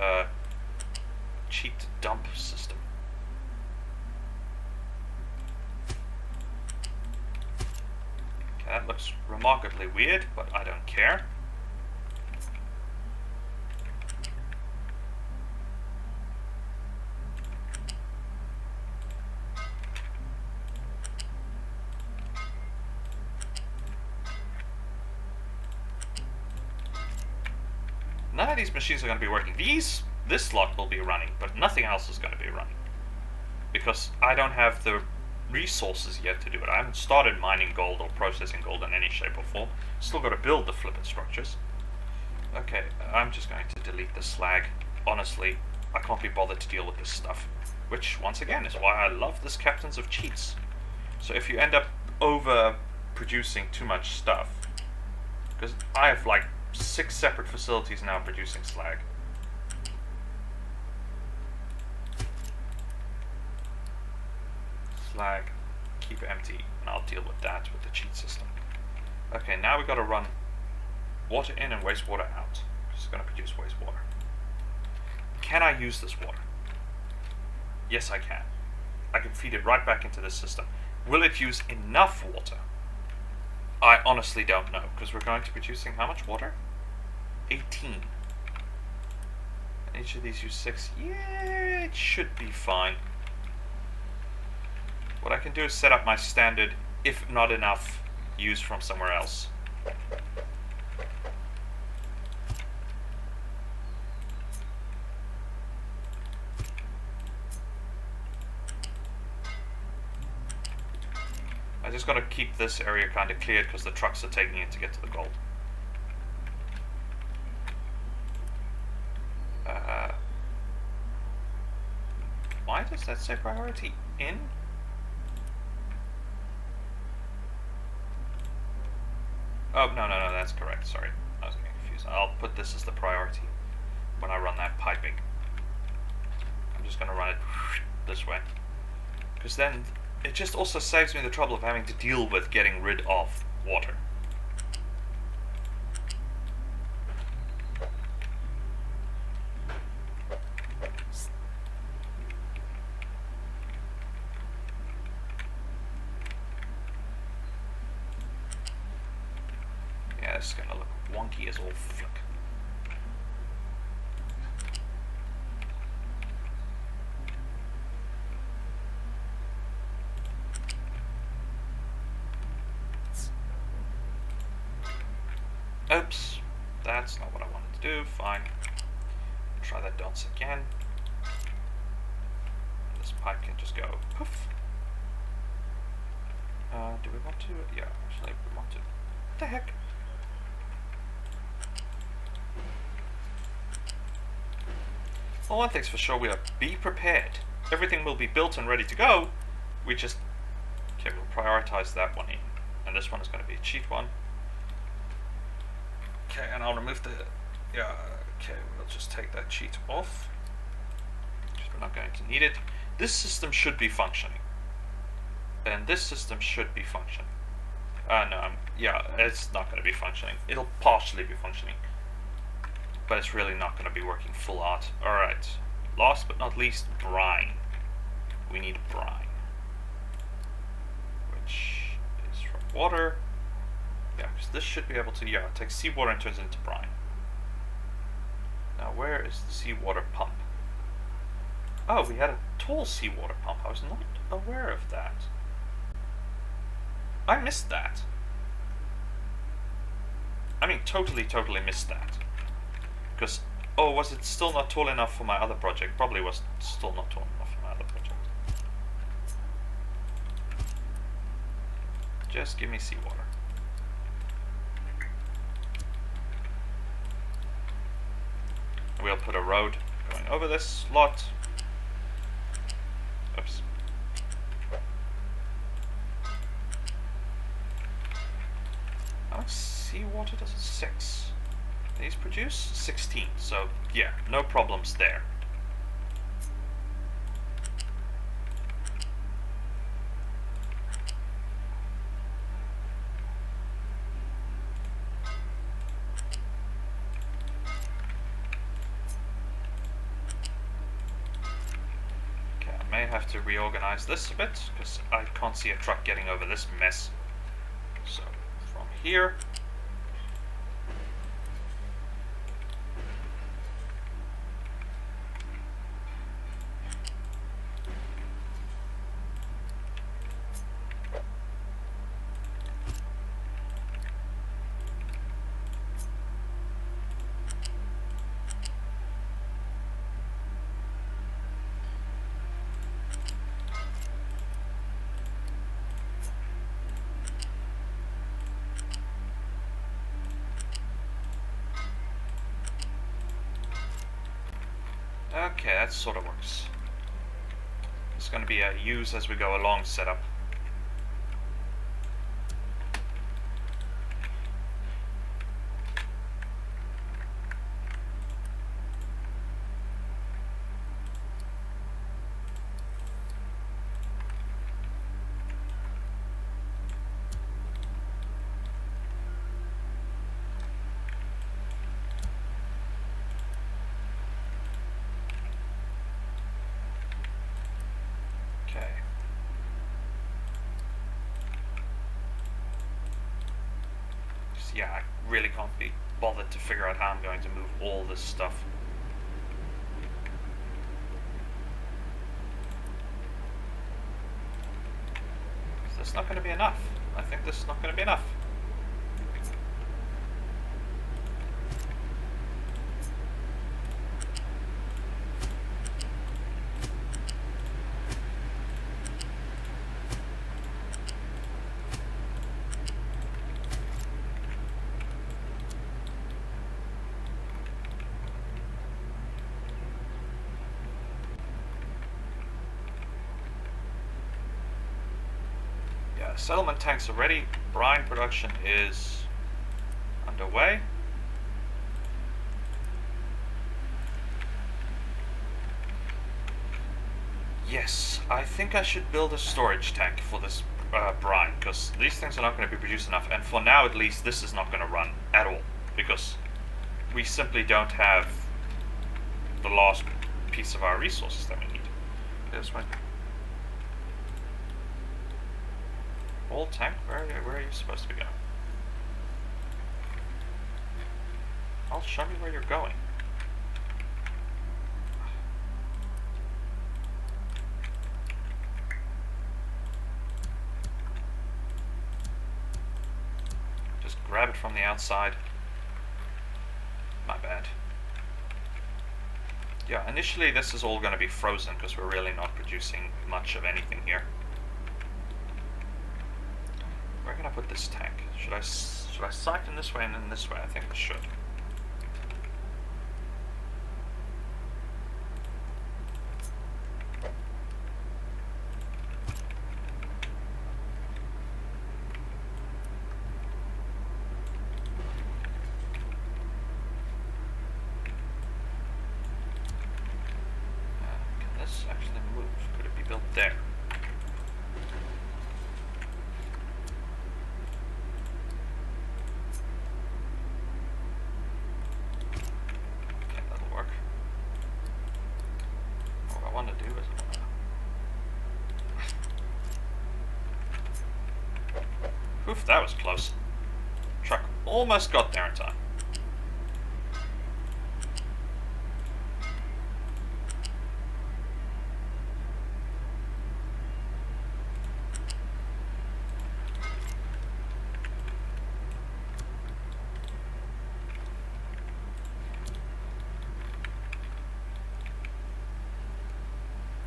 cheat dump system. Okay, that looks remarkably weird, but I don't care. None of these machines are going to be working. This lot will be running, but nothing else is going to be running. Because I don't have the resources yet to do it. I haven't started mining gold or processing gold in any shape or form. Still got to build the flippin' structures. Okay, I'm just going to delete the slag. Honestly, I can't be bothered to deal with this stuff. Which, once again, is why I love this Captains of Cheats. So if you end up over-producing too much stuff, because I have like 6 separate facilities now producing slag. Slag, keep empty, and I'll deal with that with the cheat system. Okay, now we gotta run water in and wastewater out. It's gonna produce wastewater. Can I use this water? Yes, I can. I can feed it right back into this system. Will it use enough water? I honestly don't know, because we're going to be producing how much water? 18. And each of these use 6. Yeah, it should be fine. What I can do is set up my standard, if not enough, use from somewhere else. I just gotta keep this area kind of cleared because the trucks are taking it to get to the gold. Why does that say priority in? Oh, no, that's correct. Sorry, I was getting confused. I'll put this as the priority when I run that piping. I'm just gonna run it this way. Because then it just also saves me the trouble of having to deal with getting rid of water. Yeah, this is gonna look wonky as all flick. Oops, that's not what I wanted to do. Fine. Try that dots again. This pipe can just go poof. Do we want to? Yeah, actually, we want to. What the heck? Well, one thing's for sure, we are be prepared. Everything will be built and ready to go. We just, okay, we'll prioritize that one in. And this one is going to be a cheat one. Okay, and I'll remove the, yeah, okay, we'll just take that cheat off. Because we're not going to need it. This system should be functioning. And this system should be functioning. No, yeah, it's not going to be functioning. It'll partially be functioning. But it's really not going to be working full out. Alright, last but not least, brine. We need brine. Which is from water. Yeah, because this should be able to, yeah, it takes seawater and turns it into brine. Now, where is the seawater pump? Oh, we had a tall seawater pump. I was not aware of that. I missed that. I mean, totally missed that. Because, oh, was it still not tall enough for my other project? Probably was still not tall enough for my other project. Just give me seawater. We'll put a road going over this lot. Oops. How much seawater does it? 6. These produce 16, so yeah, no problems there. Okay, I may have to reorganize this a bit, because I can't see a truck getting over this mess. So, from here, okay, that sort of works. It's going to be a use as we go along setup. Because, yeah, I really can't be bothered to figure out how I'm going to move all this stuff. This is not going to be enough. I think this is not going to be enough. Settlement tanks are ready. Brine production is underway. Yes, I think I should build a storage tank for this brine, because these things are not going to be produced enough, and for now at least this is not going to run at all, because we simply don't have the last piece of our resources that we need. This one. Old tank, where are you supposed to be going? I'll show me where you're going. Just grab it from the outside. My bad. Yeah, initially this is all going to be frozen because we're really not producing much of anything here. Where can I put this tank? Should I siphon this way and then this way? I think I should. Can this actually move? Could it be built there? Oof, that was close. Truck almost got there in time.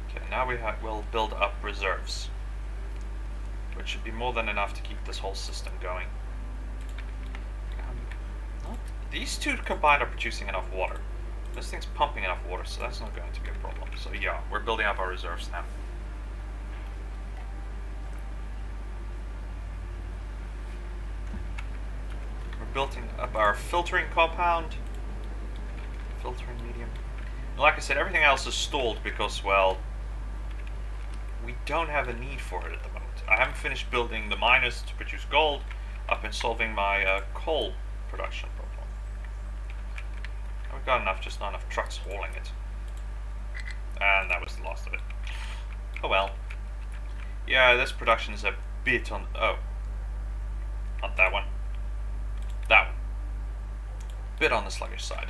Okay, now we'll build up reserves, which should be more than enough to keep this whole system going. These two combined are producing enough water. This thing's pumping enough water, so that's not going to be a problem. So yeah, we're building up our reserves now. We're building up our filtering compound. Filtering medium. And like I said, everything else is stalled because, well, we don't have a need for it at the moment. I haven't finished building the miners to produce gold. I've been solving my coal production problem. We've got enough, just not enough trucks hauling it. And that was the last of it. Oh well. Yeah, this production is a bit on... Oh. Not that one. That one. Bit on the sluggish side.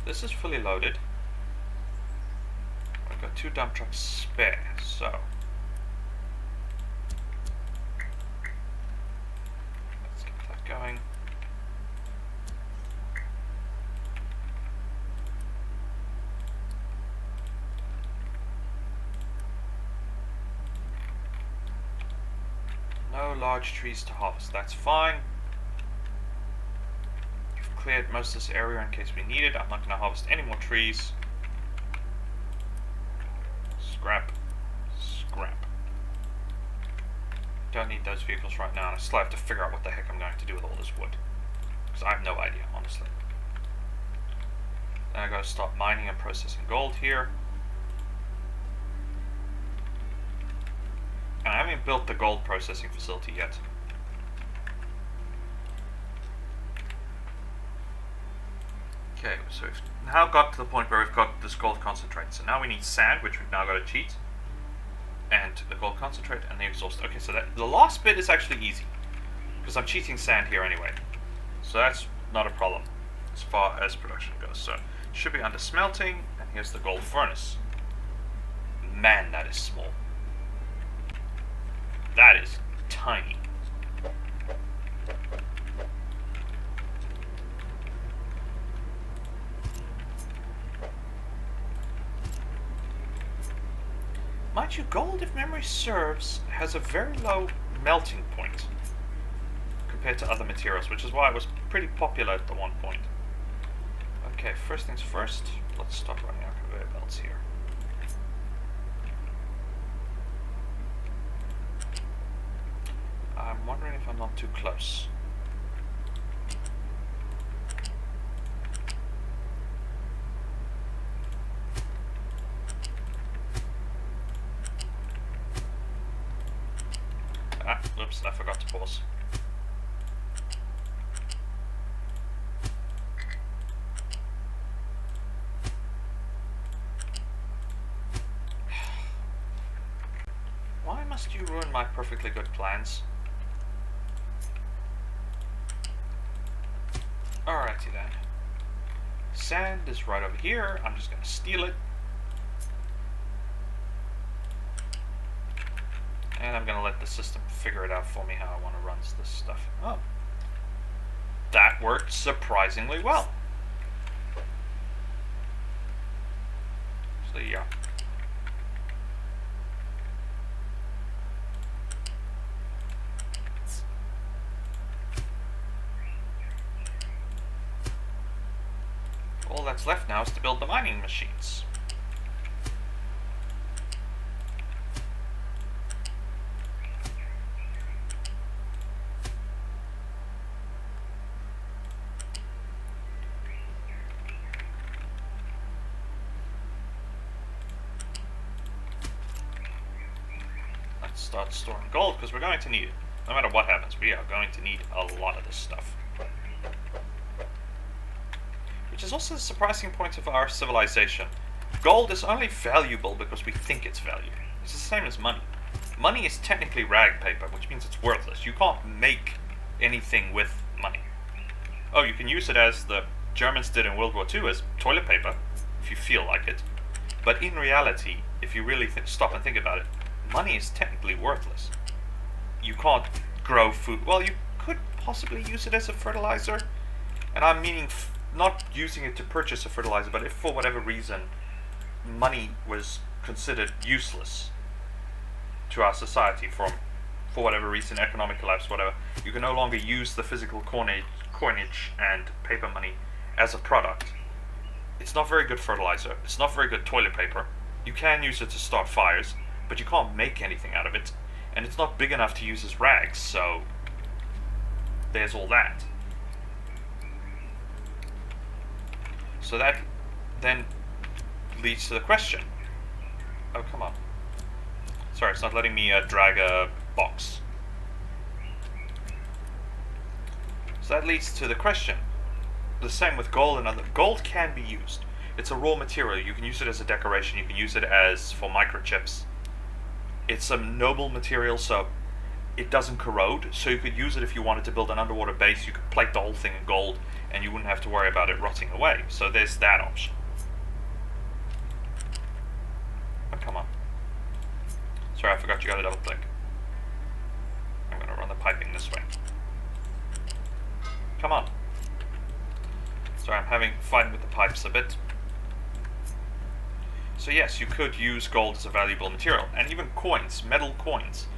This is fully loaded. I've got 2 dump trucks spare, so... let's get that going. No large trees to harvest, that's fine. Cleared most of this area in case we need it. I'm not going to harvest any more trees. Scrap. Scrap. Don't need those vehicles right now, and I still have to figure out what the heck I'm going to do with all this wood. Because I have no idea, honestly. Then I gotta start mining and processing gold here. And I haven't built the gold processing facility yet. Okay, so we've now got to the point where we've got this gold concentrate. So now we need sand, which we've now got to cheat. and the gold concentrate and the exhaust. Okay, so the last bit is actually easy because I'm cheating sand here anyway, so that's not a problem as far as production goes. So it should be under smelting, and here's the gold furnace. Man, that is small. That is tiny. Mind you, gold, if memory serves, has a very low melting point compared to other materials, which is why it was pretty popular at the one point. Okay, first things first, let's start running our conveyor belts here. I'm wondering if I'm not too close. Oops, I forgot to pause. Why must you ruin my perfectly good plans? Alrighty then. Sand is right over here. I'm just gonna steal it. And I'm gonna let the system figure it out for me how I want to run this stuff. Oh. That worked surprisingly well. So yeah. All that's left now is to build the mining machines. Start storing gold because we're going to need it. No matter what happens, we are going to need a lot of this stuff. Which is also the surprising point of our civilization. Gold is only valuable because we think it's valuable. It's the same as money. Money is technically rag paper, which means it's worthless. You can't make anything with money. Oh, you can use it as the Germans did in World War II as toilet paper, if you feel like it. But in reality, if you really stop and think about it, money is technically worthless. You can't grow food. Well, you could possibly use it as a fertilizer. And I'm meaning not using it to purchase a fertilizer, but if for whatever reason money was considered useless to our society for whatever reason, economic collapse, whatever, you can no longer use the physical coinage and paper money as a product. It's not very good fertilizer. It's not very good toilet paper. You can use it to start fires, but you can't make anything out of it, and it's not big enough to use as rags, so there's all that. So that then leads to the question. Oh, come on. Sorry, it's not letting me drag a box. So that leads to the question. The same with gold and other. Gold can be used. It's a raw material. You can use it as a decoration. You can use it as for microchips. It's a noble material, so it doesn't corrode. So you could use it if you wanted to build an underwater base. You could plate the whole thing in gold, and you wouldn't have to worry about it rotting away. So there's that option. Oh, come on. Sorry, I forgot you got to double click. I'm going to run the piping this way. Come on. Sorry, I'm fighting with the pipes a bit. So yes, you could use gold as a valuable material, and even coins, metal coins.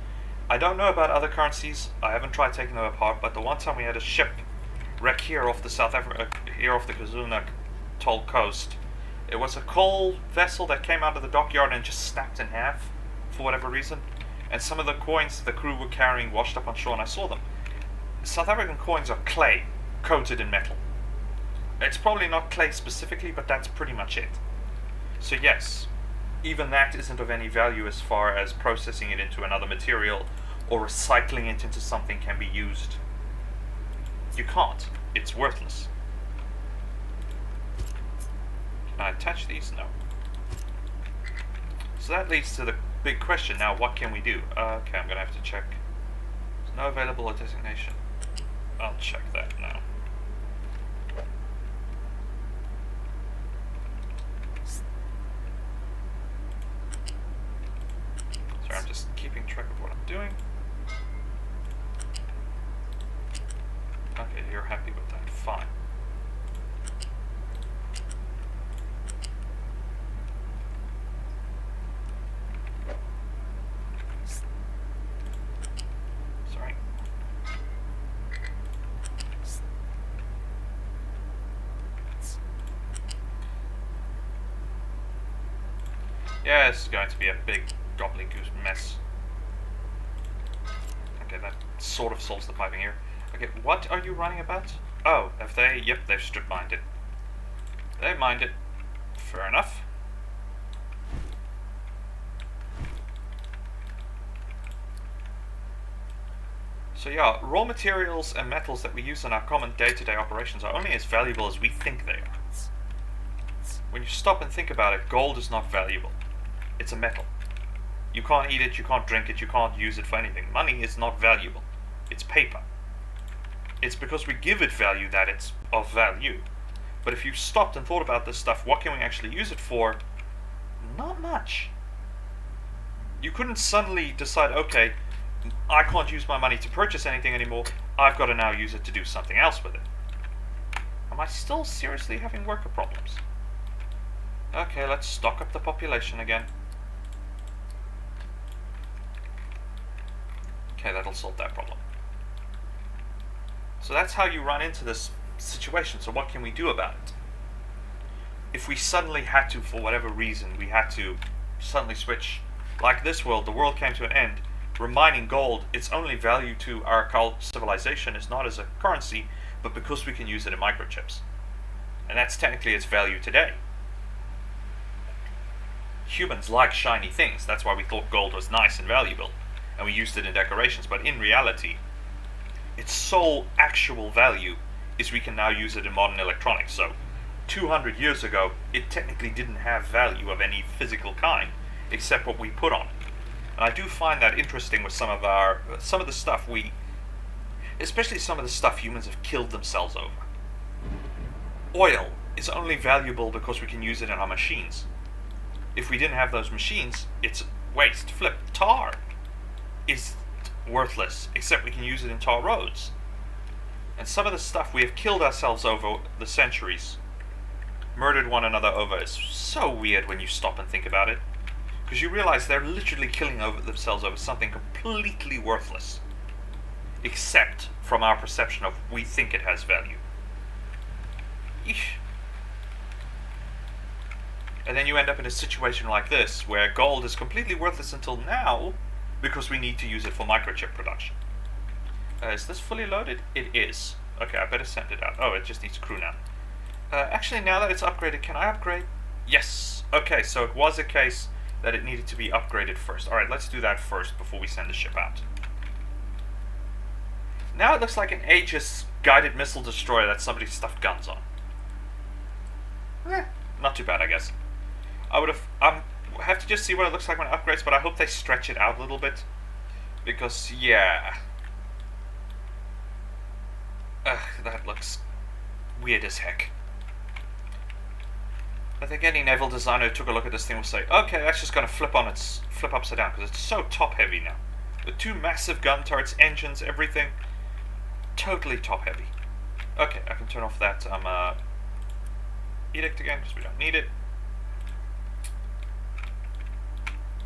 I don't know about other currencies. I haven't tried taking them apart, but the one time we had a ship wreck here off the here off the KwaZulu Natal coast. It was a coal vessel that came out of the dockyard and just snapped in half for whatever reason, and some of the coins the crew were carrying washed up on shore, and I saw them. South African coins are clay coated in metal. It's probably not clay specifically, but that's pretty much it. So yes, even that isn't of any value as far as processing it into another material or recycling it into something can be used. You can't. It's worthless. Can I attach these? No. So that leads to the big question. Now, what can we do? Okay, I'm gonna have to check. There's no available designation. I'll check that now. Sorry, I'm just keeping track of what I'm doing. Okay, you're happy with that. Fine. Sorry. Yeah, this is going to be a big gobbledygook mess. Okay, that sort of solves the piping here. Okay, what are you running about? Oh, have they? Yep, they've strip mined it. They mined it. Fair enough. So yeah, raw materials and metals that we use in our common day-to-day operations are only as valuable as we think they are. When you stop and think about it, gold is not valuable. It's a metal. You can't eat it, you can't drink it, you can't use it for anything. Money is not valuable. It's paper. It's because we give it value that it's of value. But if you stopped and thought about this stuff, what can we actually use it for? Not much. You couldn't suddenly decide, okay, I can't use my money to purchase anything anymore, I've got to now use it to do something else with it. Am I still seriously having worker problems? Okay, let's stock up the population again. Okay, that'll solve that problem. So that's how you run into this situation. So what can we do about it? If we suddenly had to, for whatever reason, we had to suddenly switch, like this world, the world came to an end, we're mining gold, its only value to our civilization is not as a currency, but because we can use it in microchips. And that's technically its value today. Humans like shiny things, that's why we thought gold was nice and valuable, and we used it in decorations, but in reality, its sole actual value is we can now use it in modern electronics. So 200 years ago, it technically didn't have value of any physical kind, except what we put on it. And I do find that interesting with some of the stuff especially some of the stuff humans have killed themselves over. Oil is only valuable because we can use it in our machines. If we didn't have those machines, it's waste. Tar is worthless, except we can use it in tar roads. And some of the stuff we have killed ourselves over the centuries, murdered one another over, is so weird when you stop and think about it. Because you realize they're literally killing themselves over something completely worthless. Except from our perception of we think it has value. Eesh. And then you end up in a situation like this, where gold is completely worthless until now, because we need to use it for microchip production. Is this fully loaded? It is. Okay, I better send it out. Oh, it just needs crew now. Actually, now that it's upgraded, can I upgrade? Yes. Okay, so it was a case that it needed to be upgraded first. Alright, let's do that first before we send the ship out. Now it looks like an Aegis guided missile destroyer that somebody stuffed guns on. Not too bad, I guess. I have to just see what it looks like when it upgrades, but I hope they stretch it out a little bit. Because, yeah. That looks weird as heck. I think any naval designer who took a look at this thing will say, okay, that's just going to flip upside down, because it's so top heavy now. With two massive gun turrets, engines, everything. Totally top heavy. Okay, I can turn off that edict again, because we don't need it.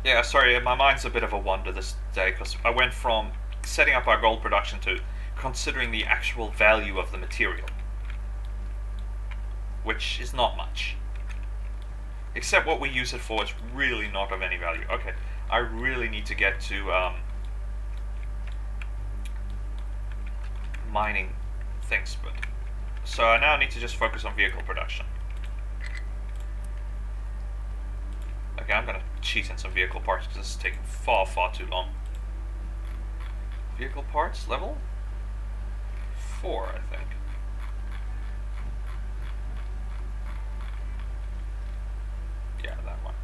Yeah, sorry, my mind's a bit of a wonder this day, because I went from setting up our gold production to considering the actual value of the material. Which is not much. Except what we use it for is really not of any value. Okay, I really need to get to mining things, but so I now need to just focus on vehicle production. Okay, I'm gonna cheat in some vehicle parts because this is taking far too long. Vehicle parts level 4, I think. Yeah, that one.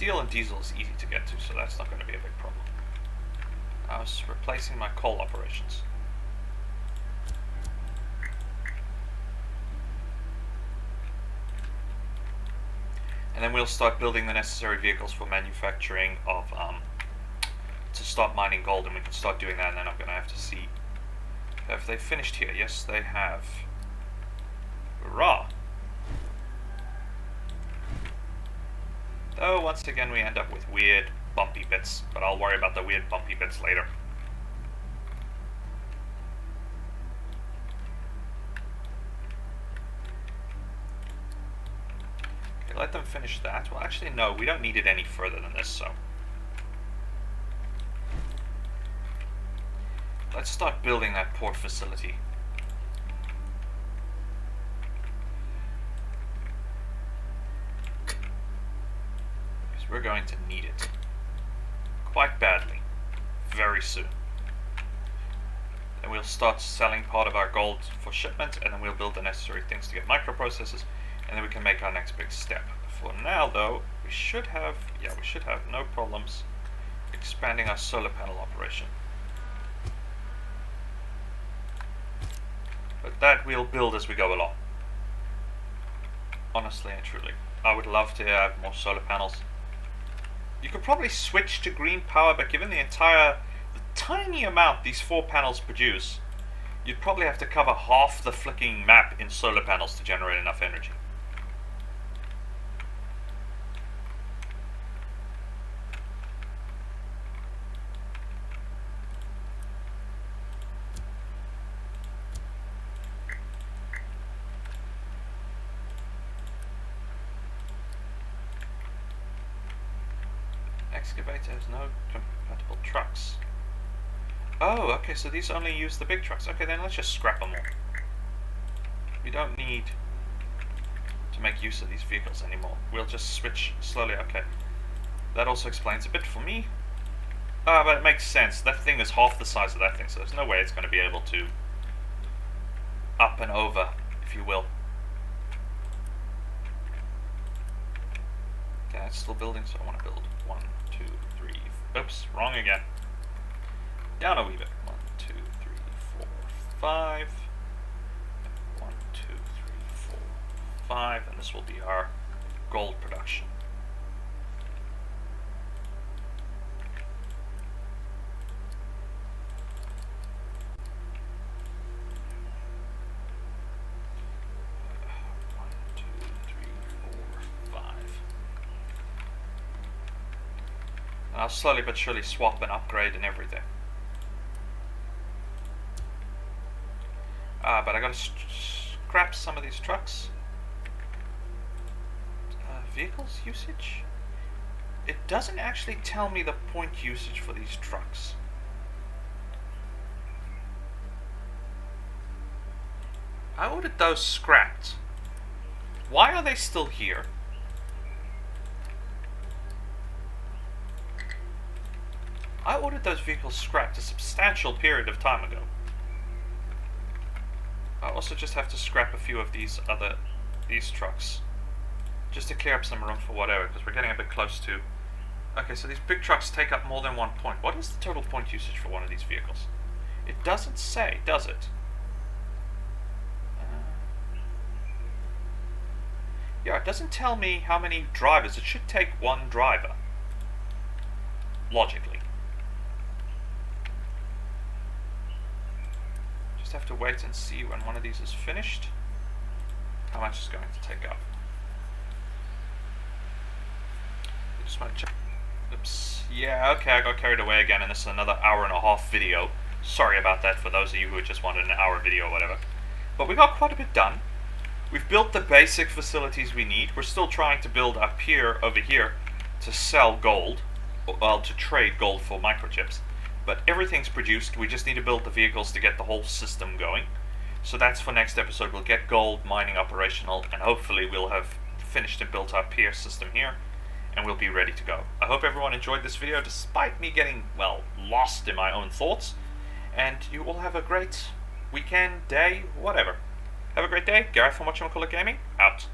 steel and diesel is easy to get to, so that's not going to be a big problem. I was replacing my coal operations. And then we'll start building the necessary vehicles for manufacturing of, to start mining gold, and we can start doing that, and then I'm going to have to see. Have they finished here? Yes, they have. Hurrah! Though, once again, we end up with weird, bumpy bits, but I'll worry about the weird, bumpy bits later. Okay, let them finish that. Well, actually, no, we don't need it any further than this, so. Let's start building that port facility. Because we're going to need it. Quite badly. Very soon. Then we'll start selling part of our gold for shipment, and then we'll build the necessary things to get microprocessors, and then we can make our next big step. For now, though, we should have no problems expanding our solar panel operation. But that we'll build as we go along. Honestly and truly. I would love to have more solar panels. You could probably switch to green power, but given the tiny amount these 4 panels produce, you'd probably have to cover half the flicking map in solar panels to generate enough energy. Excavator has no compatible trucks. Oh, okay, so these only use the big trucks. Okay, then let's just scrap them all. We don't need to make use of these vehicles anymore. We'll just switch slowly. Okay, that also explains a bit for me. But it makes sense. That thing is half the size of that thing, so there's no way it's going to be able to up and over, if you will. Okay, it's still building, so I want to build 1, 2, 3. Oops, wrong again. Down a wee bit. 1, 2, 3, 4, 5. 1, 2, 3, 4, 5, and this will be our gold production. I'll slowly but surely swap and upgrade and everything. But I gotta scrap some of these trucks. Vehicles usage? It doesn't actually tell me the point usage for these trucks. I ordered those scrapped. Why are they still here? I ordered those vehicles scrapped a substantial period of time ago. I also just have to scrap a few of these trucks. Just to clear up some room for whatever, because we're getting a bit close to... Okay, so these big trucks take up more than 1 point. What is the total point usage for one of these vehicles? It doesn't say, does it? Yeah, it doesn't tell me how many drivers. It should take 1 driver. Logically. Have to wait and see when one of these is finished how much it's going to take up. I just want to check. Oops. Yeah, okay, I got carried away again, and this is another 1.5-hour video. Sorry about that for those of you who just wanted an hour video or whatever. But we got quite a bit done. We've built the basic facilities we need. We're still trying to build a pier over here to sell gold, well, to trade gold for microchips. But everything's produced. We just need to build the vehicles to get the whole system going. So that's for next episode. We'll get gold mining operational, and hopefully we'll have finished and built our pier system here, and we'll be ready to go. I hope everyone enjoyed this video, despite me getting, well, lost in my own thoughts. And you all have a great weekend, day, whatever. Have a great day. Gareth from Whatchamacallit Gaming, out.